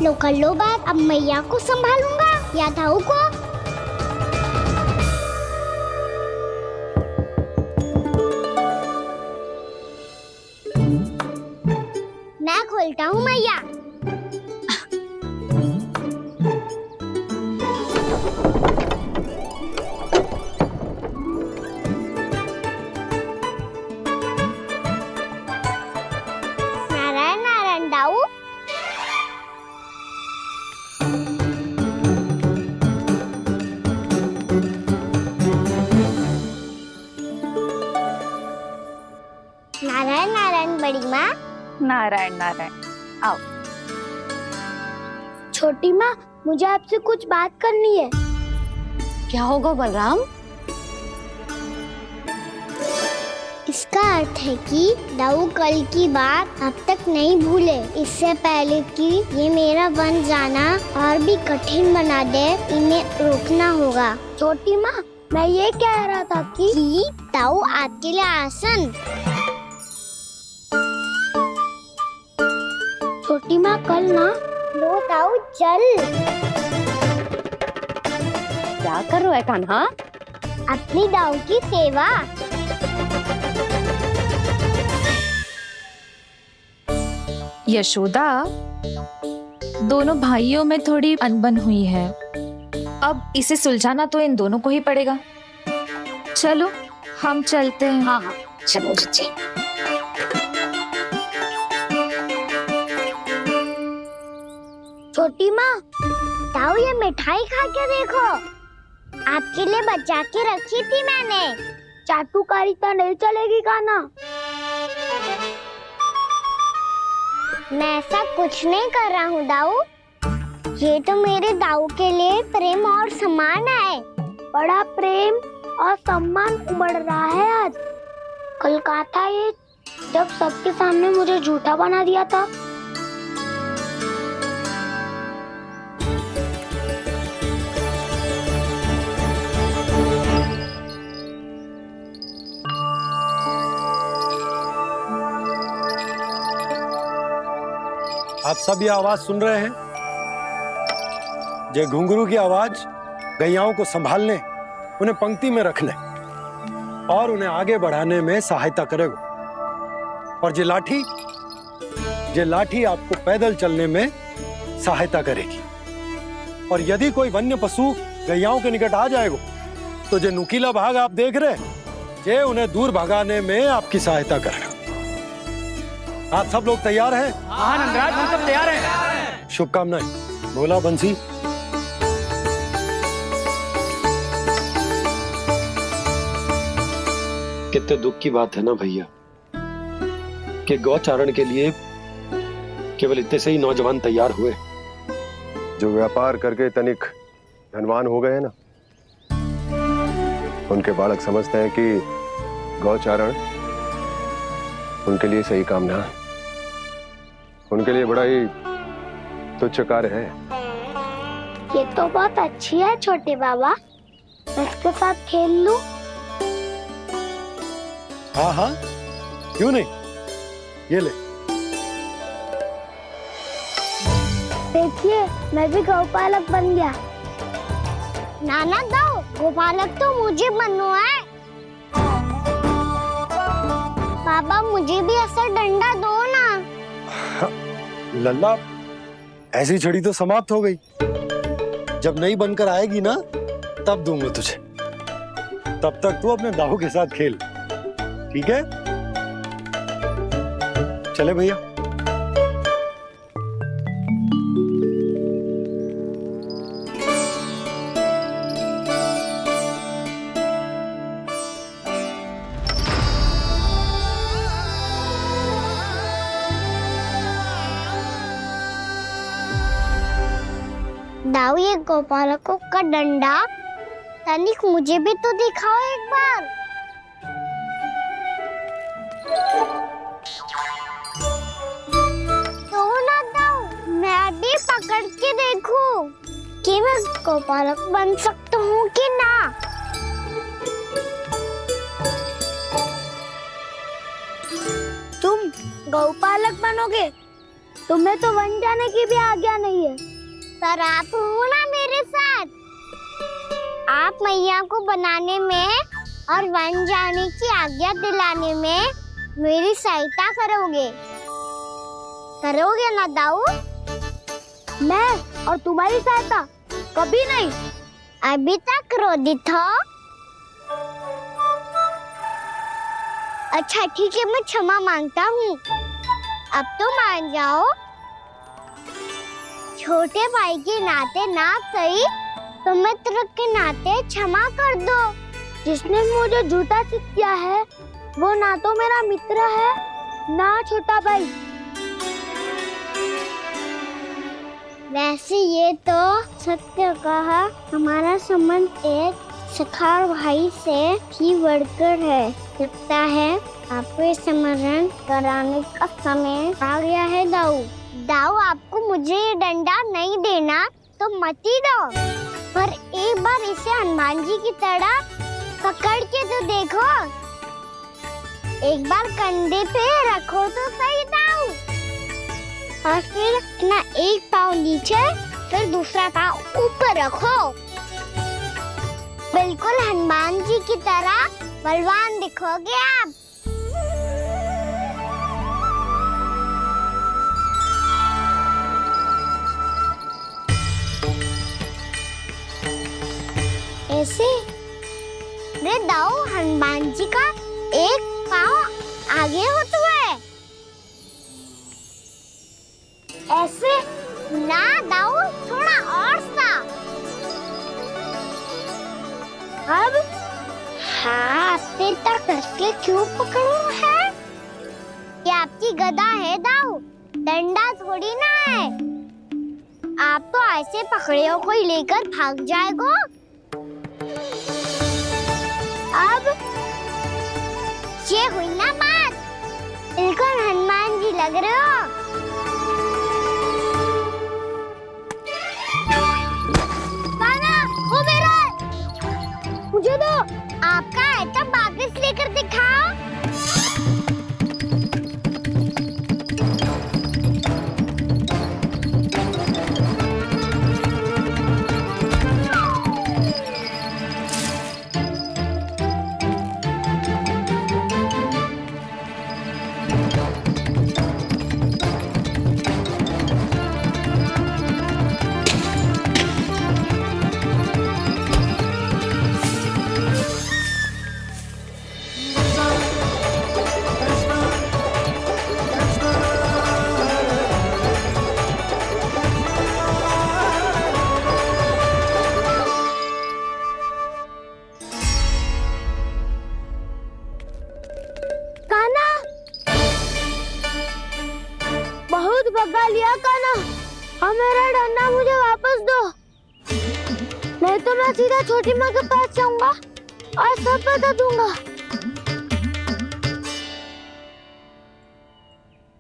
C: लो कर लो बात, अब मैया को संभालूंगा या दाऊ को। मैं खोलता हूँ मैया। नारायण नारायण दाऊ। नारायण नारायण बड़ी माँ।
E: नारायण नारायण, आओ।
C: छोटी माँ, मुझे आपसे कुछ बात करनी है।
B: क्या होगा बलराम?
C: इसका अर्थ है कि दाऊ कल की बात अब तक नहीं भूले। इससे पहले कि ये मेरा वन जाना और भी कठिन बना दे, इन्हें रोकना होगा। छोटी माँ, मैं ये कह रहा था कि दाऊ आपके लिए आसन। छोटी माँ, कल ना लो दाऊ चल।
B: क्या कर रहा है कान्हा?
C: अपनी दाऊ की सेवा।
E: यशोदा, दोनों भाइयों में थोड़ी अनबन हुई है। अब इसे सुलझाना तो इन दोनों को ही पड़ेगा। चलो हम चलते हैं।
B: हाँ हाँ, चलो बच्चे।
C: छोटी माँ, दाऊ ये मिठाई खा के देखो। आपके लिए बचा के रखी थी मैंने। चाटुकारिता नहीं चलेगी कान्हा। मैं ऐसा कुछ नहीं कर रहा हूँ दाऊ। ये तो मेरे दाऊ के लिए प्रेम और सम्मान है। बड़ा प्रेम और सम्मान उमड़ रहा है आज। कल कहा था ये जब सबके सामने मुझे झूठा बना दिया था।
D: आप सब ये आवाज सुन रहे हैं? ये घुंघरू की आवाज गैयाओं को संभालने, उन्हें पंक्ति में रखने और उन्हें आगे बढ़ाने में सहायता करेगा। और ये लाठी आपको पैदल चलने में सहायता करेगी। और यदि कोई वन्य पशु गैयाओं के निकट आ जाएगा तो जो नुकीला भाग आप देख रहे हैं, ये उन्हें दूर भगाने में आपकी सहायता करेगा। आप सब लोग तैयार हैं?
H: हाँ नंदराज, हम सब तैयार हैं।
D: शुभकामनाएं। बोला बंसी। कितने दुख की बात है ना भैया कि गौचारण के लिए केवल इतने से ही नौजवान तैयार हुए।
I: जो व्यापार करके तनिक धनवान हो गए ना, उनके बालक समझते हैं कि गौचारण उनके लिए सही काम ना है। उनके लिए बड़ा ही तुच्छ कार्य है।
C: ये तो बहुत अच्छी है छोटे बाबा, मैं इसके साथ खेल लूं?
D: हाँ हाँ, क्यों नहीं, ये ले।
C: देखिए मैं भी गौपालक बन गया। नाना दाऊ, गौपालक तो मुझे बनना है। बाबा मुझे भी ऐसा डंडा दो ना।
D: लल्ला, ऐसी छड़ी तो समाप्त हो गई। जब नई बनकर आएगी ना तब दूंगा तुझे। तब तक तू अपने दाऊ के साथ खेल, ठीक है? चले भैया।
C: दाऊ, ये गोपालकों का डंडा तनिक मुझे भी तो दिखाओ एक बार। तो ना दाऊ, मैं भी पकड़ के देखूं कि मैं गोपालक बन सकता हूँ कि ना। तुम गौपालक बनोगे? तुम्हें तो वन जाने की भी आज्ञा नहीं है। पर आप हो ना मेरे साथ। आप मैया को बनाने में और वन जाने की आज्ञा दिलाने में मेरी सहायता करोगे ना दाऊ? मैं और तुम्हारी सहायता कभी नहीं। अभी तक क्रोधित हो? अच्छा ठीक है, मैं क्षमा मांगता हूँ। अब तो मान जाओ। छोटे भाई के नाते ना सही तो मित्र के नाते क्षमा कर दो। जिसने मुझे झूठा सिद्ध किया है वो ना तो मेरा मित्र है ना छोटा भाई। वैसे ये तो सत्य कहा, हमारा संबंध एक सखार भाई से भी बढ़कर है। लगता है आपको स्मरण कराने का समय आ गया है दाऊ। दाऊ, आपको मुझे ये डंडा नहीं देना तो मत ही दो, पर एक बार इसे हनुमान जी की तरह पकड़ के तो देखो। एक बार कंधे पे रखो तो सही दाऊ, और फिर अपना एक पाँव नीचे फिर दूसरा पाँव ऊपर रखो। बिल्कुल हनुमान जी की तरह बलवान दिखोगे आप। ऐसे रे दाऊ, हनुमान जी का एक पाँव आगे होता है। ऐसे ना दाऊ, थोड़ा और सा। अब हाथ फिर तक कस के क्यों पकड़ू है? ये आपकी गदा है दाऊ, डंडा थोड़ी ना है। आप तो ऐसे पकड़े हो कोई लेकर भाग जाएगा। अब ये हुई ना बात, बिल्कुल हनुमान जी लग रहे हो। कान्हा, वो मेरा, मुझे दो। आपका है तो वापस लेकर दिखाओ। बहुत भगा लिया कान्हा, अब मेरा डंडा मुझे वापस दो, नहीं तो मैं सीधा छोटी माँ के पास जाऊंगा और सब बता दूंगा।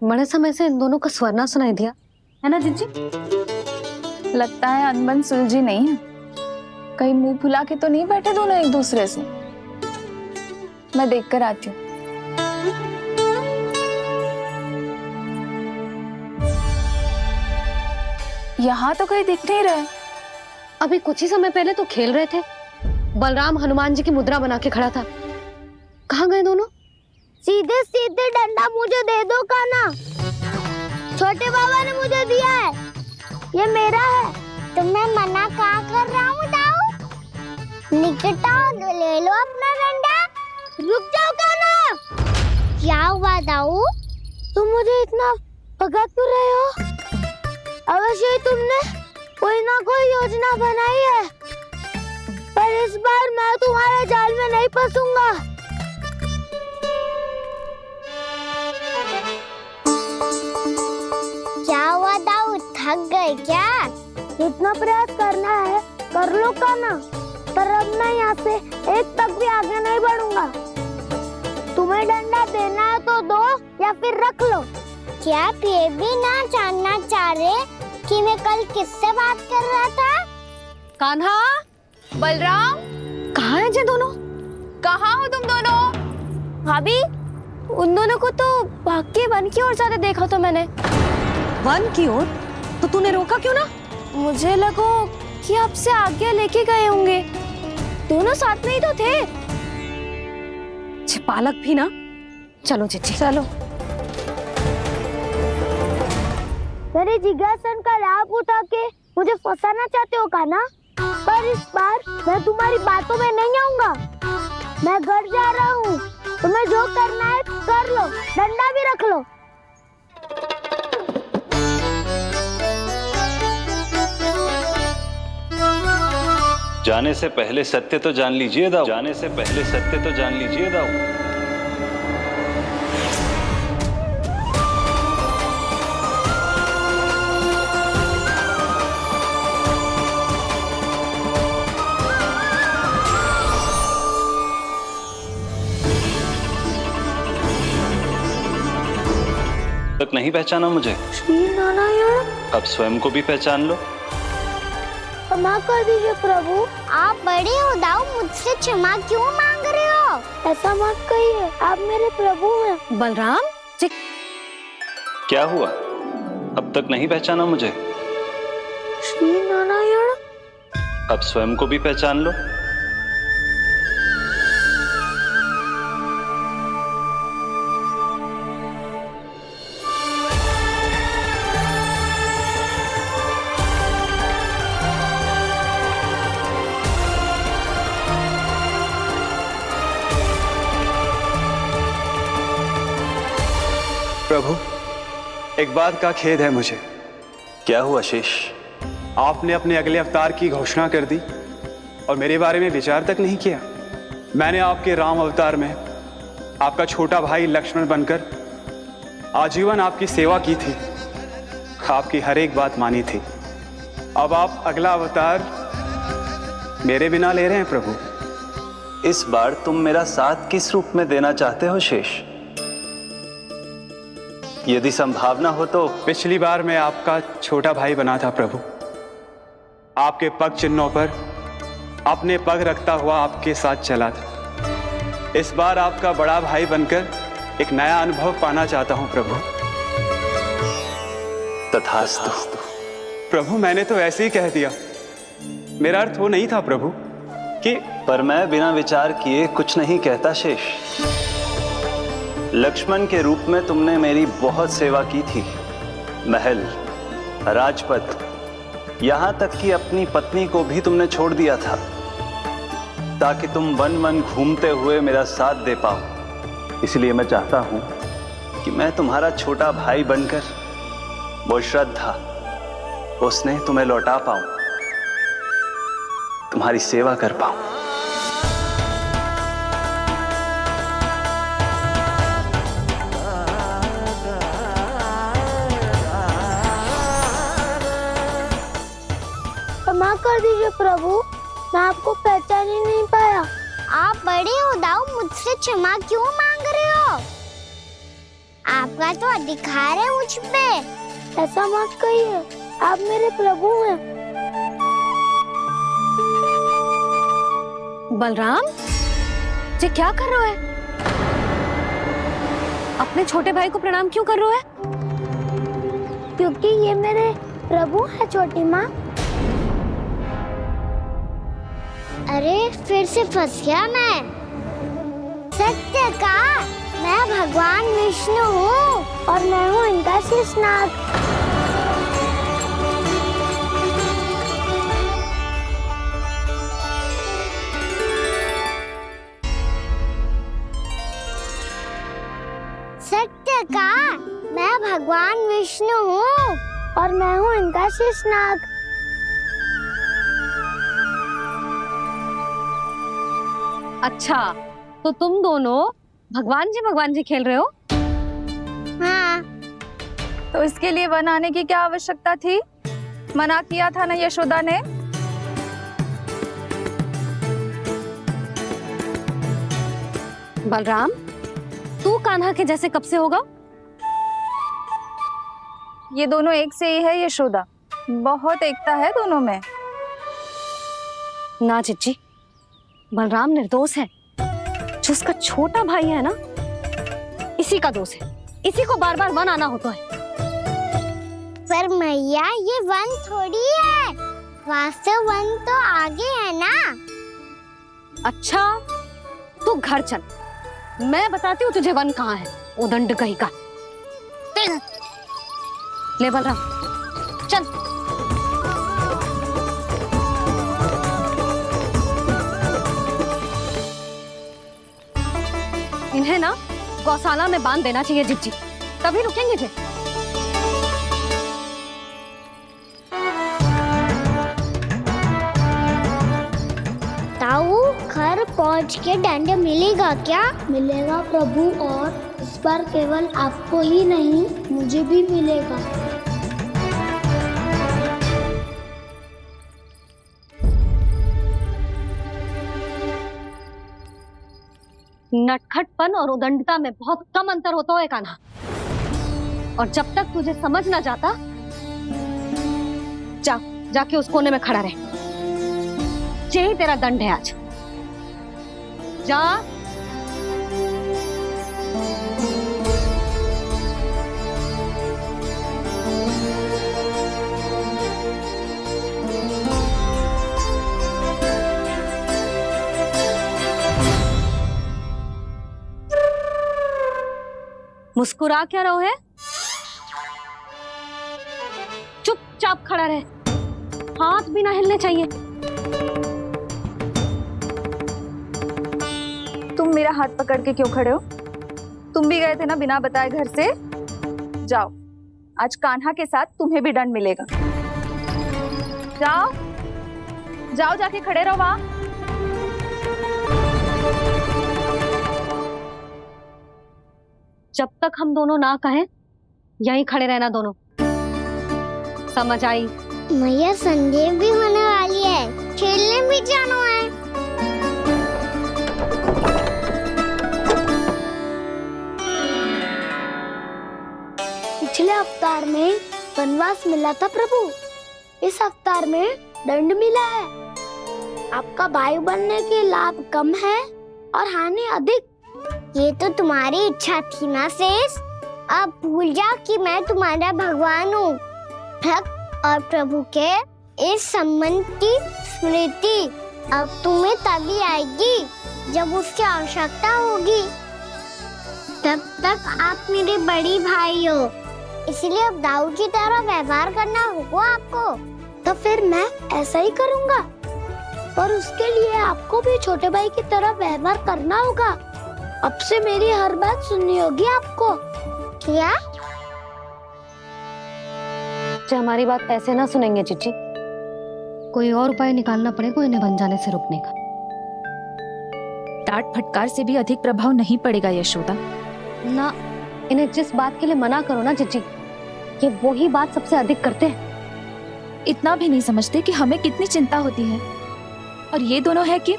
B: बड़े समय से इन दोनों का स्वर ना सुनाई दिया, है ना जीजी?
A: लगता है अनबन सुलझी नहीं है। कहीं मुंह फुला के तो नहीं बैठे दोनों एक दूसरे से। मैं देख कर आती हूँ। यहाँ तो कहीं दिख नहीं रहा।
B: अभी कुछ ही समय पहले तो खेल रहे थे। बलराम हनुमान जी की मुद्रा बना के खड़ा था। कहाँ गए दोनों?
C: सीधे सीधे डंडा मुझे दे दो कान्हा, छोटे बाबा ने मुझे दिया है, ये मेरा है। तो मैं मना कहाँ कर रहा हूँ दाऊ? निकट आओ, ले लो अपना डंडा। रुक जाओ कान्हा। क्या हुआ दाऊ, तुम मुझे इतना भगा क्यों रहे हो? अवश्य ही तुमने कोई ना कोई योजना बनाई है, पर इस बार मैं तुम्हारे जाल में नहीं फंसूंगा। क्या हुआ दाऊ, थक गए क्या? जितना प्रयास करना है कर लो कान्हा, पर अब मैं यहाँ से एक तक भी आगे नहीं बढ़ूंगा। तुम्हें डंडा देना है तो दो या फिर रख लो। क्या आप ये भी ना जानना चाह रहे कि मैं कल किससे बात कर रहा था?
B: कान्हा,
A: बलराम,
B: कहाँ हैं ये दोनों?
A: कहाँ हो तुम दोनों?
C: भाभी, उन दोनों को तो भाग के वन की ओर जाते देखा तो मैंने।
B: वन की ओर? तो तूने रोका क्यों ना?
C: मुझे लगो कि आपसे आगे लेके गए होंगे, दोनों साथ में ही तो थे।
B: पालक भी ना। चलो जीजी
C: चलो। मेरे जिज्ञासन का लाभ उठा के मुझे फंसाना चाहते हो कान्हा, पर इस बार मैं तुम्हारी बातों में नहीं आऊंगा। मैं घर जा रहा हूँ, तुम्हें जो करना है कर लो, डंडा भी रख लो।
N: जाने से पहले सत्य तो जान लीजिए दाऊ। जाने से पहले सत्य तो जान लीजिए दाऊ। तक नहीं पहचाना मुझे?
C: श्री नारायण।
N: अब स्वयं को भी पहचान लो।
C: क्षमा कर दीजिए प्रभु। आप बड़े हो दाऊ, मुझसे क्षमा क्यों मांग रहे हो? ऐसा मत कहिए, आप मेरे प्रभु हैं।
B: बलराम जी,
N: क्या हुआ? अब तक नहीं पहचाना मुझे?
C: श्री नारायण।
N: अब स्वयं को भी पहचान लो।
G: प्रभु, एक बात का खेद है मुझे।
N: क्या हुआ शेष?
G: आपने अपने अगले अवतार की घोषणा कर दी और मेरे बारे में विचार तक नहीं किया।
O: मैंने आपके राम अवतार में आपका छोटा भाई लक्ष्मण बनकर आजीवन आपकी सेवा की थी, आपकी हर एक बात मानी थी। अब आप अगला अवतार मेरे बिना ले रहे हैं प्रभु।
N: इस बार तुम मेरा साथ किस रूप में देना चाहते हो शेष? यदि संभावना हो तो।
O: पिछली बार मैं आपका छोटा भाई बना था प्रभु, आपके पग चिन्हों पर अपने पग रखता हुआ आपके साथ चला था। इस बार आपका बड़ा भाई बनकर एक नया अनुभव पाना चाहता हूं प्रभु।
N: तथास्तु।
O: प्रभु मैंने तो ऐसे ही कह दिया, मेरा अर्थ वो नहीं था प्रभु कि।
N: पर मैं बिना विचार किए कुछ नहीं कहता शेष। लक्ष्मण के रूप में तुमने मेरी बहुत सेवा की थी। महल, राजपथ, यहां तक कि अपनी पत्नी को भी तुमने छोड़ दिया था ताकि तुम वन वन घूमते हुए मेरा साथ दे पाओ। इसलिए मैं चाहता हूं कि मैं तुम्हारा छोटा भाई बनकर वो श्रद्धा, वो स्नेह तुम्हें लौटा पाऊं, तुम्हारी सेवा कर पाऊं।
C: क्षमा कर दीजिए प्रभु, मैं आपको पहचान ही नहीं पाया। आप बड़े उदाऊ मुझसे क्षमा क्यों मांग रहे हो? आपका तो अधिकार है मुझ पे। ऐसा मत कहिए, आप मेरे प्रभु हैं।
B: बलराम जी क्या कर रहे हो? अपने छोटे भाई को प्रणाम क्यों कर रहे हो?
C: क्योंकि ये मेरे प्रभु है छोटी माँ। अरे फिर से फंस गया मैं। सत्य का मैं भगवान विष्णु हूँ और मैं हूँ इनका शेषनाग। सत्य का मैं भगवान विष्णु हूँ और मैं हूँ इनका शेषनाग।
B: अच्छा, तो तुम दोनों भगवान जी खेल रहे हो?
C: हाँ।
A: तो इसके लिए वन आने की क्या आवश्यकता थी? मना किया था ना यशोदा ने।
B: बलराम, तू कान्हा के जैसे कब से होगा?
A: ये दोनों एक से ही है यशोदा, बहुत एकता है दोनों में।
B: ना चिच्ची, बलराम निर्दोष है। जो उसका छोटा भाई है ना, इसी का दोष है। इसी को बार बार वन आना होता है।
C: पर मैया ये वन थोड़ी है, वास्तव वन तो आगे है ना।
B: अच्छा, तू घर चल, मैं बताती हूँ तुझे वन कहाँ है। उदंड कहीं का। ले बलराम चल। इन्हें ना गौशाला में बांध देना चाहिए जिज्जी, तभी रुकेंगे जे।
C: ताऊ, घर पहुंच के दंड मिलेगा क्या? मिलेगा प्रभु, और इस बार केवल आपको ही नहीं मुझे भी मिलेगा।
B: नटखटपन और उदंडता में बहुत कम अंतर होता है कान्हा, और जब तक तुझे समझ ना जाता, जाके उस कोने में खड़ा रहे। यही तेरा दंड है आज। जा। मुस्कुरा क्या रहो है? चुपचाप खड़ा रहे, हाथ भी ना हिलने चाहिए।
A: तुम मेरा हाथ पकड़ के क्यों खड़े हो? तुम भी गए थे ना बिना बताए घर से। जाओ, आज कान्हा के साथ तुम्हें भी दंड मिलेगा। जाओ जाओ, जाके खड़े रहो वहां।
B: जब तक हम दोनों ना कहें यहीं खड़े रहना दोनों, समझ आई?
C: मैया संध्या भी होने वाली है, खेलने भी जाना है।
F: पिछले अवतार में वनवास मिला था प्रभु, इस अवतार में दंड मिला है। आपका भाई बनने के लाभ कम है और हानि अधिक।
C: ये तो तुम्हारी इच्छा थी ना शेष। अब भूल जाओ कि मैं तुम्हारा भगवान हूँ। भक्त और प्रभु के इस संबंध की स्मृति अब तुम्हें तभी आएगी जब उसकी आवश्यकता होगी। तब तक आप मेरे बड़ी भाई हो, इसलिए अब दाऊ की तरह व्यवहार करना होगा आपको।
F: तो फिर मैं ऐसा ही करूँगा, पर उसके लिए आपको भी छोटे भाई की तरह व्यवहार करना होगा। अब से मेरी हर बात सुननी होगी आपको।
C: क्या?
B: जो हमारी बात ऐसे ना सुनेंगे चिची, कोई और उपाय निकालना पड़ेगा इन्हें बन जाने से रुकने का।
A: डांट फटकार से भी अधिक प्रभाव नहीं पड़ेगा यशोदा।
B: ना, इन्हें जिस बात के लिए मना करो ना चिची, ये वही बात सबसे अधिक करते हैं।
A: इतना भी नहीं समझते कि हमें कितनी चिंता होती है, और ये दोनों है कि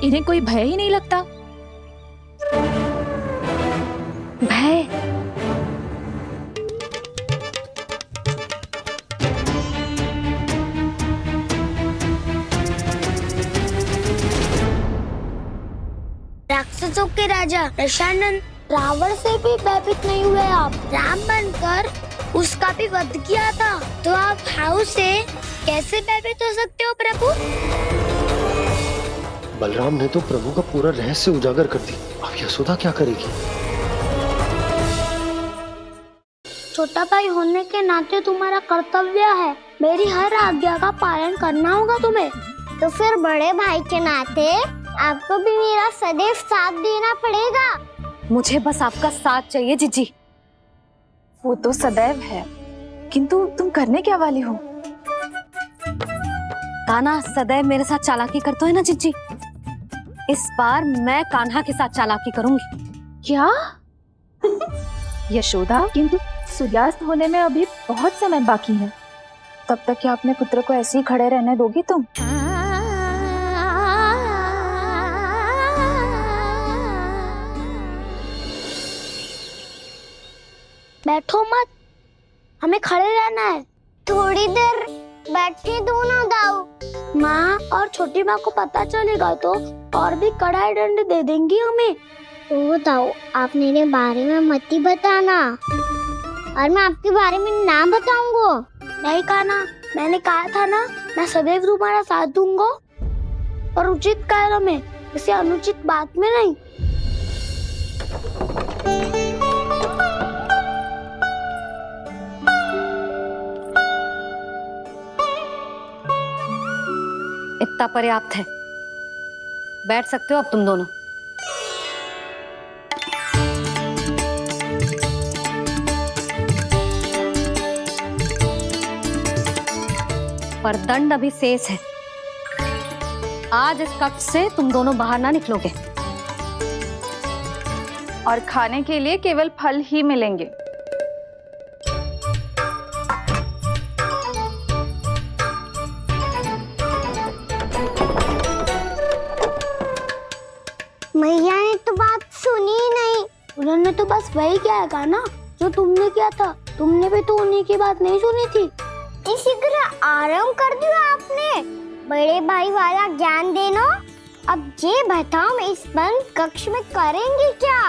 A: इन्हें कोई भय ही नहीं लगता।
B: भय?
F: राक्षसों के राजा दशानन रावण से भी भयभीत नहीं हुए आप। राम बनकर उसका भी वध किया था, तो आप हाउ से कैसे भयभीत हो सकते हो प्रभु?
D: बलराम ने तो प्रभु का पूरा रहस्य उजागर कर दी, अब यशोदा क्या करेगी?
F: छोटा भाई होने के नाते तुम्हारा कर्तव्य है, मेरी हर आज्ञा का पालन करना होगा तुम्हें।
C: तो फिर बड़े भाई के नाते आपको भी मेरा सदैव साथ देना पड़ेगा।
B: मुझे बस आपका साथ चाहिए जीजी।
A: वो तो सदैव है, किंतु तुम करने क्या वाली हो?
B: कान्हा सदैव मेरे साथ चालाकी करता है ना जीजी, इस बार मैं कान्हा के साथ चालाकी करूंगी।
A: क्या? यशोदा, किंतु सूर्यास्त होने में अभी बहुत समय बाकी है, तब तक क्या अपने पुत्र को ऐसे ही खड़े रहने दोगी तुम?
F: बैठो मत, हमें खड़े रहना है।
C: थोड़ी देर बैठे दो ना दाऊ।
F: माँ और छोटी माँ को पता चलेगा तो और भी कड़ा दंड दे देंगी हमें।
C: ओ दाऊ, आप मेरे बारे में मत ही बताना, और मैं आपके बारे में ना बताऊंगा।
F: नहीं कान्हा, मैंने कहा था ना, मैं सदैव तुम्हारा साथ दूंगा, और उचित कार्य में, किसी अनुचित बात में नहीं।
B: इतना पर्याप्त है, बैठ सकते हो अब तुम दोनों। पर दंड अभी शेष है। आज इस कक्ष से तुम दोनों बाहर ना निकलोगे,
A: और खाने के लिए केवल फल ही मिलेंगे।
C: मैया ने तो बात सुनी ही नहीं।
F: उन्होंने तो बस वही किया ना जो तुमने किया था। तुमने भी तो उन्हीं की बात नहीं सुनी थी।
C: इसी तरह आराम कर दिया आपने। बड़े भाई वाला ज्ञान देना। अब ये बताओ, इस बंद कक्ष में करेंगे क्या?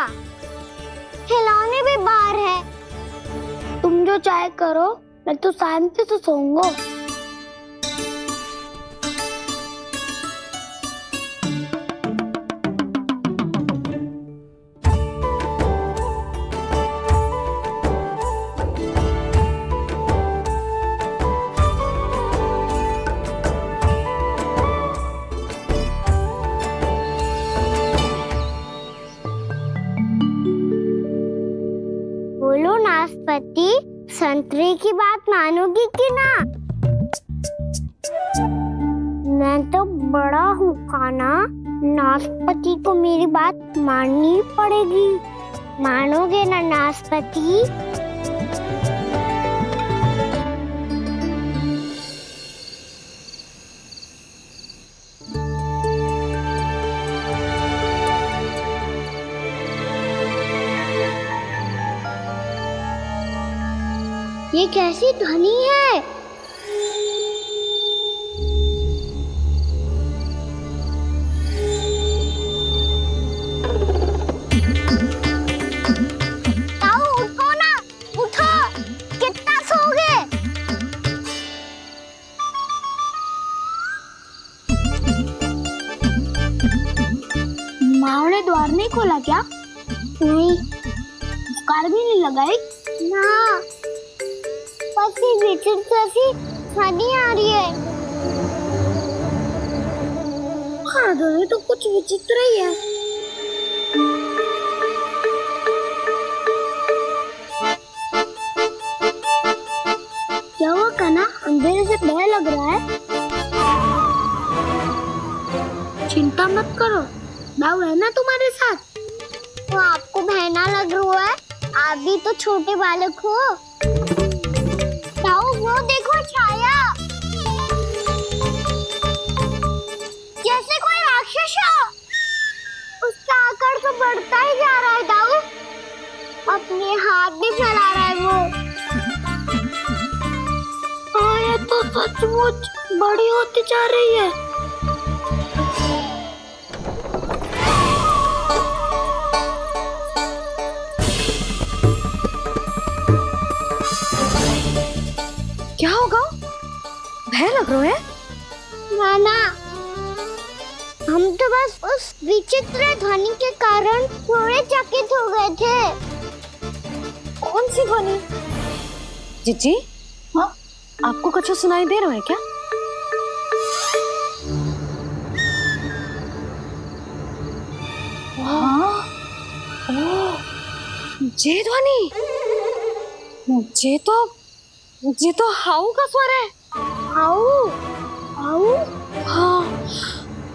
C: खिलौने भी बाहर है।
F: तुम जो चाहे करो, मैं तो शांति से सोऊंगा।
C: बोलो नाशपाती, संतरे की बात मानोगी कि ना? मैं तो बड़ा हूँ कान्हा, नाशपति को मेरी बात माननी पड़ेगी। मानोगे ना नाशपति? ये कैसी ध्वनि है? ताऊ उठो ना, उठो, कितना सोओगे? माँ ने द्वार नहीं खोला क्या? नहीं। कार भी नहीं लगाई? ना। पसी विचित्र सी ध्वनि आ रही है। हाँ, ध्वनि तो कुछ विचित्र ही है। क्या हुआ कान्हा? अंधेरे से भय लग रहा है। चिंता मत करो, दाऊ है ना तुम्हारे साथ। तो आपको भय ना लग रहा है? आप भी तो छोटे बालक हो। ताऊ वो देखो छाया, जैसे कोई राक्षस हो। उसका आकार तो बढ़ता ही जा रहा है ताऊ। अपने हाथ भी फैला रहा है वो। हाँ, ये तो सचमुच बड़ी होती जा रही है।
B: क्या होगा? भय लग रहा है?
C: नाना, हम तो बस उस विचित्र ध्वनि के कारण थोड़े चकित हो गए थे।
B: कौन सी ध्वनि? जीजी, हाँ, आपको कुछ सुनाई दे रहा है क्या? हाँ, ओह, ये ध्वनि, ये तो हाउ का स्वर है।
C: हाउ? हाउ?
B: हाँ,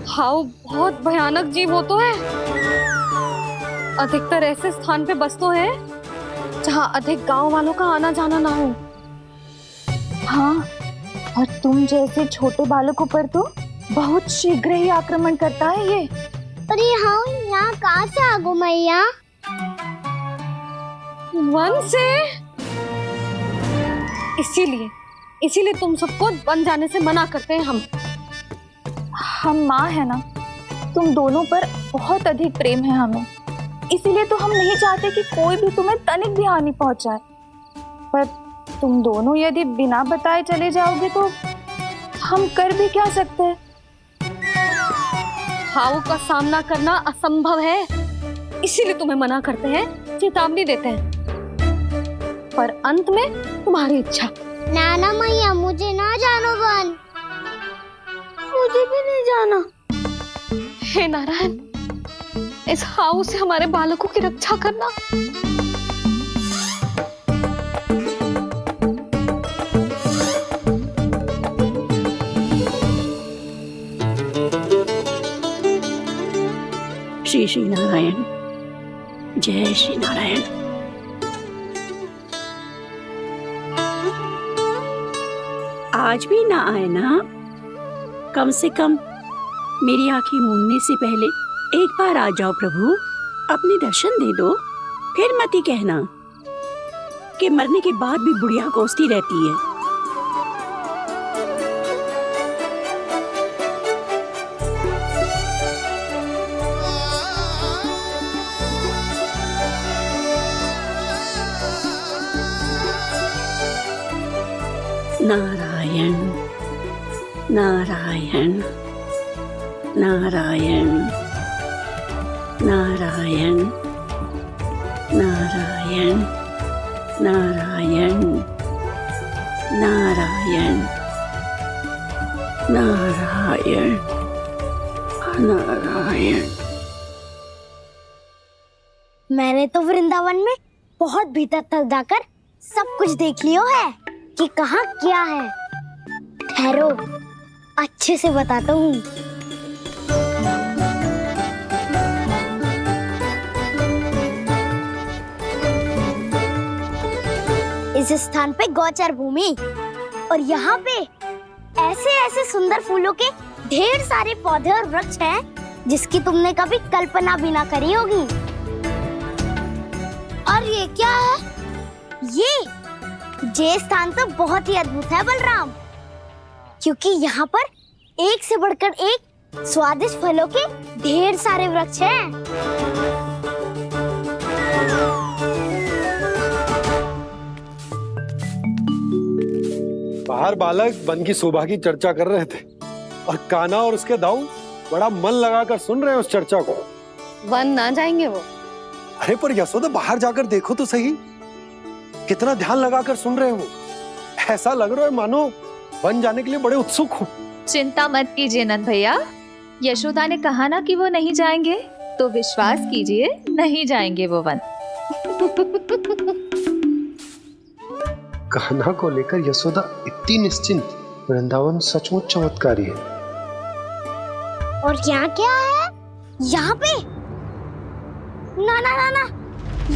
B: हाउ बहुत भयानक जीव हो तो है। अधिकतर ऐसे स्थान पे बसते हैं जहाँ अधिक गांव वालों का आना जाना ना हो।
A: हाँ, और तुम जैसे छोटे बालकों पर तो बहुत शीघ्र ही आक्रमण करता है ये।
C: अरे हाँ, यहाँ कहाँ से आ गो मैया?
B: वन से। इसीलिए तुम सबको वन जाने से मना करते हैं
A: हम माँ है ना, तुम दोनों पर बहुत अधिक प्रेम है हमें। इसीलिए तो हम नहीं चाहते कि कोई भी तुम्हें तनिक भी हानि पहुंचाए। पर तुम दोनों यदि बिना बताए चले जाओगे तो हम कर भी क्या सकते हैं?
B: हाउ का सामना करना असंभव है, इसीलिए तुम्हें मना करते हैं, चेतावनी देते हैं। पर अंत में तुम्हारी इच्छा।
C: नाना मैया, मुझे ना जानो वन। मुझे भी नहीं जाना।
B: हे नारायण, इस हाउ से हमारे बालकों की रक्षा करना।
K: श्री श्री नारायण, जय श्री नारायण। आज भी ना आए ना? कम से कम मेरी आंखें मूंदने से पहले एक बार आ जाओ प्रभु, अपने दर्शन दे दो। फिर मत ही कहना कि मरने के बाद भी बुढ़िया कोसती रहती है। नारायण नारायण नारायण नारायण नारायण नारायण नारायण नारायण नारायण।
C: मैंने तो वृंदावन में बहुत भीतर तक जाकर सब कुछ देख लियो है कि कहाँ क्या है। ठहरो, अच्छे से बताता हूँ। इस स्थान पे गोचर भूमि और यहाँ पे ऐसे ऐसे सुंदर फूलों के ढेर सारे पौधे और वृक्ष हैं जिसकी तुमने कभी कल्पना भी ना करी होगी। और ये क्या है? ये स्थान तो बहुत ही अद्भुत है बलराम, क्योंकि यहाँ पर एक से बढ़कर एक स्वादिष्ट फलों के ढेर सारे वृक्ष हैं।
D: बाहर बालक वन की शोभा की चर्चा कर रहे थे और कान्हा और उसके दाऊ बड़ा मन लगाकर सुन रहे हैं उस चर्चा को।
B: वन ना जाएंगे वो?
D: अरे पर यशोदा बाहर जाकर देखो तो सही, कितना ध्यान लगाकर सुन रहे हो। ऐसा लग रहा है मानो वन जाने के लिए बड़े उत्सुक हो।
A: चिंता मत कीजिए नंद भैया, यशोदा ने कहा ना कि वो नहीं जाएंगे, तो विश्वास कीजिए नहीं जाएंगे वो वन।
D: कान्हा को लेकर यशोदा इतनी निश्चिंत, वृंदावन सचमुच चमत्कारी है।
C: और यहाँ क्या है? यहाँ पे ना ना ना ना,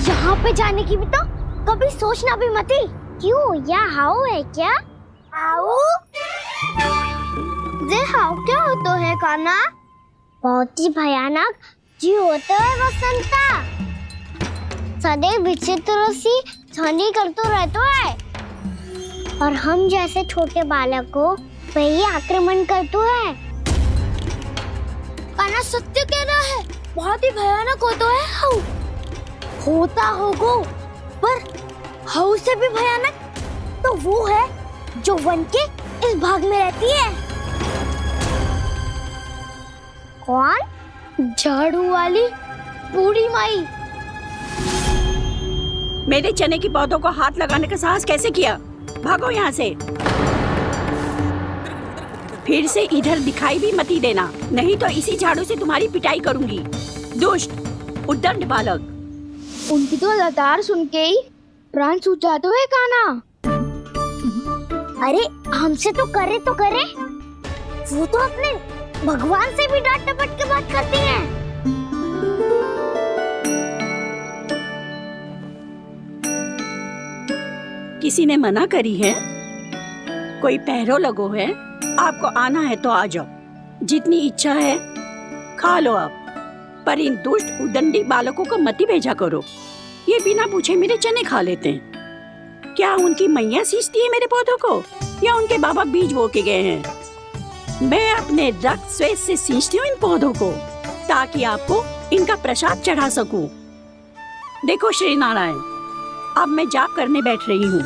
C: यहाँ पे जाने की भी तो कभी सोचना भी मत ही। क्यों, यहाँ हाउ है क्या? हाउ? ये हाउ क्या होता है कान्हा? बहुत ही भयानक जी होता है वसंता, सदैव विचित्र सी ध्वनि करते रहता है और हम जैसे छोटे बालक को वही आक्रमण करते हैं। कान्हा सत्य कह रहा है, बहुत ही भयानक होता है हाउ। होता होगा, पर हाउ से भी भयानक तो वो है जो वन के इस भाग में रहती है। कौन? झाड़ू वाली बूढ़ी माई।
K: मेरे चने की पौधों को हाथ लगाने का साहस कैसे किया? भागो यहाँ से। फिर से इधर दिखाई भी मत ही देना, नहीं तो इसी झाड़ू से तुम्हारी पिटाई करूंगी। दुष्ट उद्दंड बालक।
C: उनकी तो लतार सुन के ही प्राण सूझ जाते हैं कान्हा। अरे हमसे तो करे, वो तो अपने भगवान से भी डांट डपट के बात करती हैं।
K: किसी ने मना करी है? कोई पहरो लगो है? आपको आना है तो आ जाओ, जितनी इच्छा है खा लो आप, पर इन दुष्ट उदंडी बालकों को मत ही भेजा करो। ये बिना पूछे मेरे चने खा लेते हैं। क्या उनकी मैया सींचती है मेरे पौधों को, या उनके बाबा बीज बो के गए हैं? मैं अपने रक्त स्वेद से सींचती हूँ इन पौधों को, ताकि आपको इनका प्रसाद चढ़ा सकूं। देखो श्री नारायण, अब मैं जाप करने बैठ रही हूँ।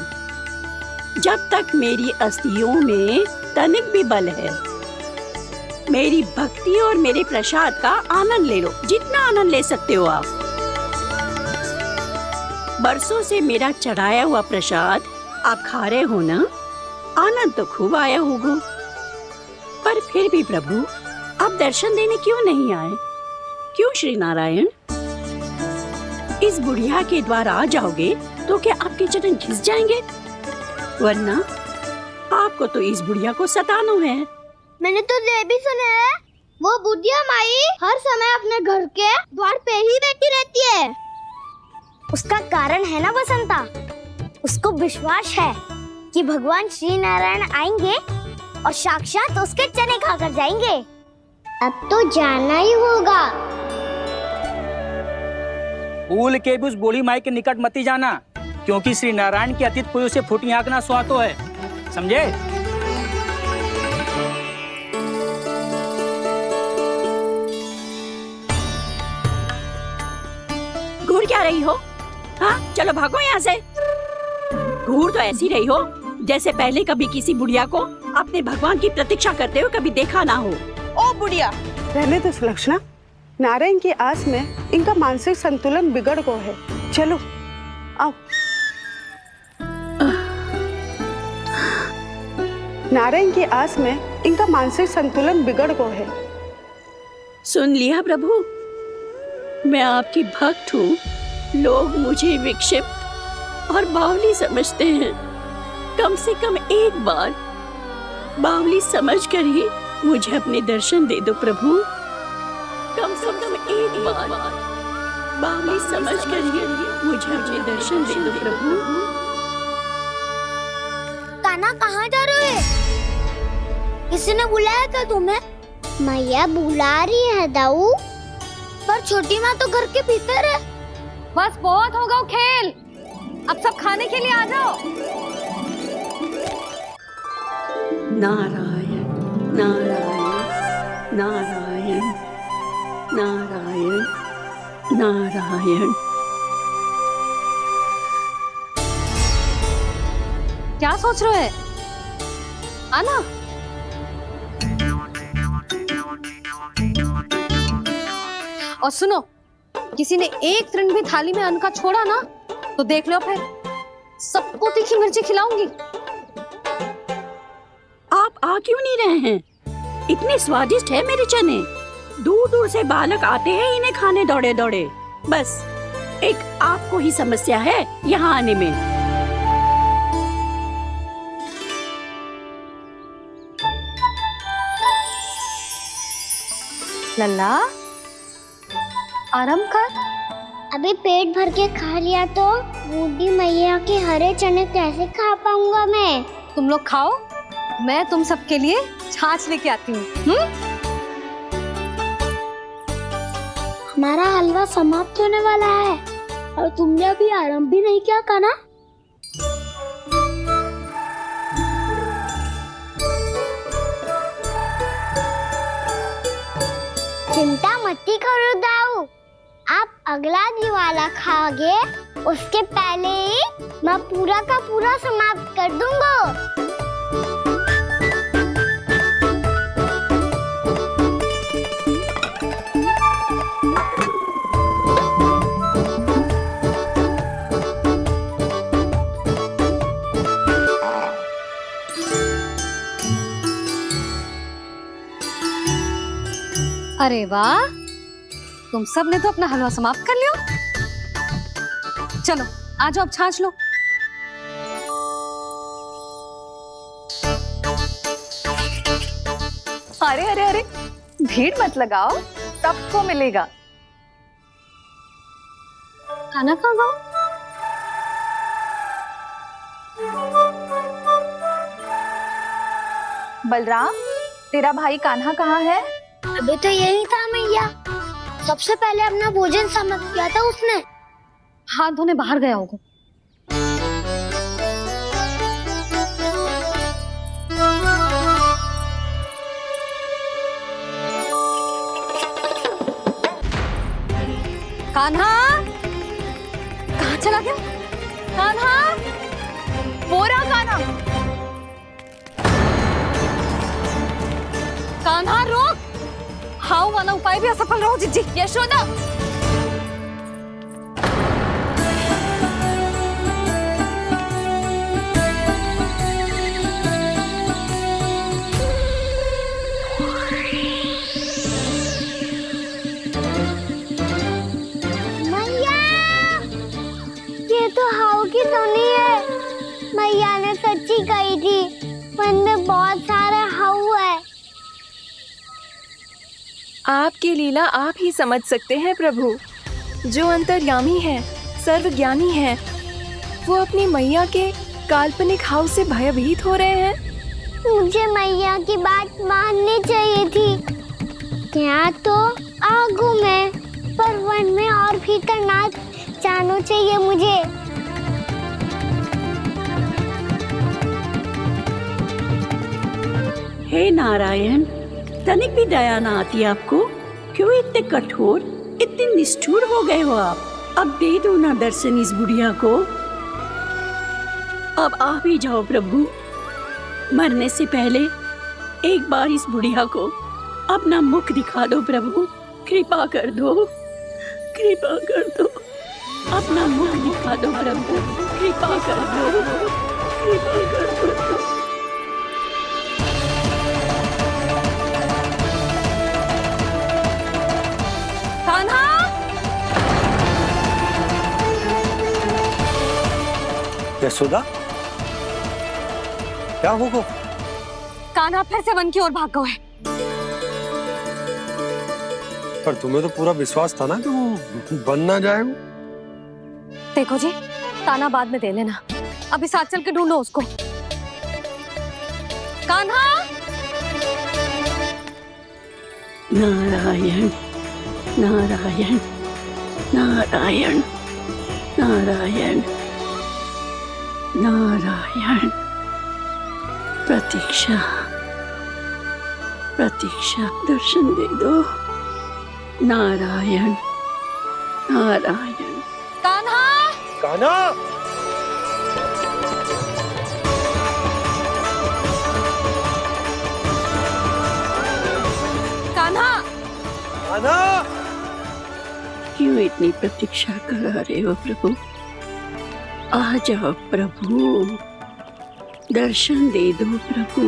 K: जब तक मेरी अस्थियों में तनिक भी बल है, मेरी भक्ति और मेरे प्रसाद का आनंद ले लो, जितना आनंद ले सकते हो आप। बरसों से मेरा चढ़ाया हुआ प्रसाद आप खा रहे हो ना, आनंद तो खूब आया होगा, पर फिर भी प्रभु आप दर्शन देने क्यों नहीं आए? क्यों श्री नारायण? इस बुढ़िया के द्वार आ जाओगे तो क्या आपके चरण घिस जाएंगे? वरना आपको तो इस बुढ़िया को सताना है।
C: मैंने तो ये भी सुना है, वो बुढ़िया माई हर समय अपने घर के द्वार पे ही बैठी रहती है। उसका कारण है ना बसंता, उसको विश्वास है कि भगवान श्री नारायण आएंगे और साक्षात उसके चने खाकर जाएंगे। अब तो जाना ही होगा।
P: भूल के भी उस बूढ़ी माई के निकट मत ही जाना, क्योंकि श्री नारायण की अतीत पुरुष से फूटी आंख ना सुहातो है, समझे?
K: घूर क्या रही हो? हाँ, चलो भागो यहाँ से। घूर तो ऐसी रही हो जैसे पहले कभी किसी बुढ़िया को अपने भगवान की प्रतीक्षा करते हुए कभी देखा ना हो।
Q: ओ बुढ़िया, रहने तो सुलक्षणा, नारायण की आस में इनका मानसिक संतुलन बिगड़ गया है। चलो आओ। नारायण की आस में इनका मानसिक संतुलन बिगड़ गया है।
K: सुन लिया प्रभु, मैं आपकी भक्त हूँ। लोग मुझे विक्षिप्त और बावली समझते हैं। कम से कम एक बार बावली समझकर ही मुझे अपने दर्शन दे दो प्रभु। कम से कम एक बार बावली समझकर ही मुझे अपने दर्शन दे दो प्रभु।
F: कान्हा कहाँ जा रहे हो? किसी ने बुलाया था तुम्हें?
C: मैया बुला रही है दाऊ।
F: पर छोटी माँ तो घर के भीतर है।
B: बस बहुत होगा वो खेल, अब सब खाने के लिए आ जाओ।
K: नारायण नारायण नारायण नारायण नारायण।
B: क्या सोच रहे हैं? आना। और सुनो, किसी ने एक तृण भी थाली में अन्न का छोड़ा ना तो देख लो, फिर सबको तीखी मिर्ची खिलाऊंगी।
K: आप आ क्यों नहीं रहे हैं? इतने स्वादिष्ट है मेरे चने। दूर दूर से बालक आते हैं इन्हें खाने दौड़े दौड़े। बस एक आपको ही समस्या है यहाँ आने में।
B: लल्ला, आराम कर।
C: अभी पेट भर के खा लिया तो बूढ़ी मैया के हरे चने कैसे खा पाऊंगा मैं?
B: तुम लोग खाओ, मैं तुम सबके लिए छाछ लेके आती हूँ।
F: हमारा हलवा समाप्त होने वाला है और तुमने अभी आराम भी नहीं किया कान्हा।
C: चिंता मत करो दाऊ, आप अगला दिवाला खाओगे उसके पहले ही मैं पूरा का पूरा समाप्त कर दूंगा।
B: अरे वाह, तुम सब ने तो अपना हलवा समाप्त कर लिया। चलो आ जाओ, अब छाछ लो।
A: अरे अरे अरे, भीड़ मत लगाओ, सबको मिलेगा।
B: खाना कहाँ गया?
A: बलराम, तेरा भाई कान्हा कहाँ है?
F: अभी तो यही था मैया, सबसे पहले अपना भोजन समाप्त किया था उसने।
B: हाथ धोने बाहर गया होगा। कान्हा कहाँ चला गया?
A: कान्हा, वो रहा कान्हा।
B: कान्हा रोक, हाउ वाला उपाय भी असफल रहो जिज्जी।
A: यशोदा,
C: मैया, ये तो हाउ की धुनी है। मैया ने सच्ची कही थी, वन में बहुत सारे हाउ है।
E: आपकी लीला आप ही समझ सकते हैं प्रभु। जो अंतर्यामी है, सर्वज्ञानी है, वो अपनी मैया के काल्पनिक हाव से भयभीत हो रहे हैं।
C: मुझे मैया की बात माननी चाहिए थी। यहाँ तो आगू में, पर वन में और भीतर ना जाना चाहिए मुझे।
K: हे नारायण, तनिक भी दया ना आती आपको? क्यों इतने कठोर, इतने निष्ठुर हो गए हो आप? अब दे दो ना दर्शन इस बुढ़िया को। अब आ भी जाओ प्रभु, मरने से पहले एक बार इस बुढ़िया को अपना मुख दिखा दो प्रभु। कृपा कर दो, कृपा कर दो, अपना मुख दिखा दो प्रभु। कृपा कर दो, कृपा कर दो।
B: कान्हा,
D: यशोदा, क्या होगा?
B: कान्हा फिर से वन की ओर भाग गया है।
D: पर तुम्हें तो पूरा विश्वास था ना कि वो बन ना जाए। वो
B: देखो जी, ताना बाद में दे लेना, अभी साथ चल के ढूंढो उसको। कान्हा।
K: नारायण नारायण नारायण नारायण नारायण। प्रतीक्षा प्रतीक्षा, दर्शन दे दो। नारायण नारायण।
B: कान्हा
D: कान्हा,
B: कान्हा
D: कान्हा,
K: क्यों इतनी प्रतीक्षा करा रहे हो प्रभु? आ जाओ प्रभु, दर्शन दे दो प्रभु।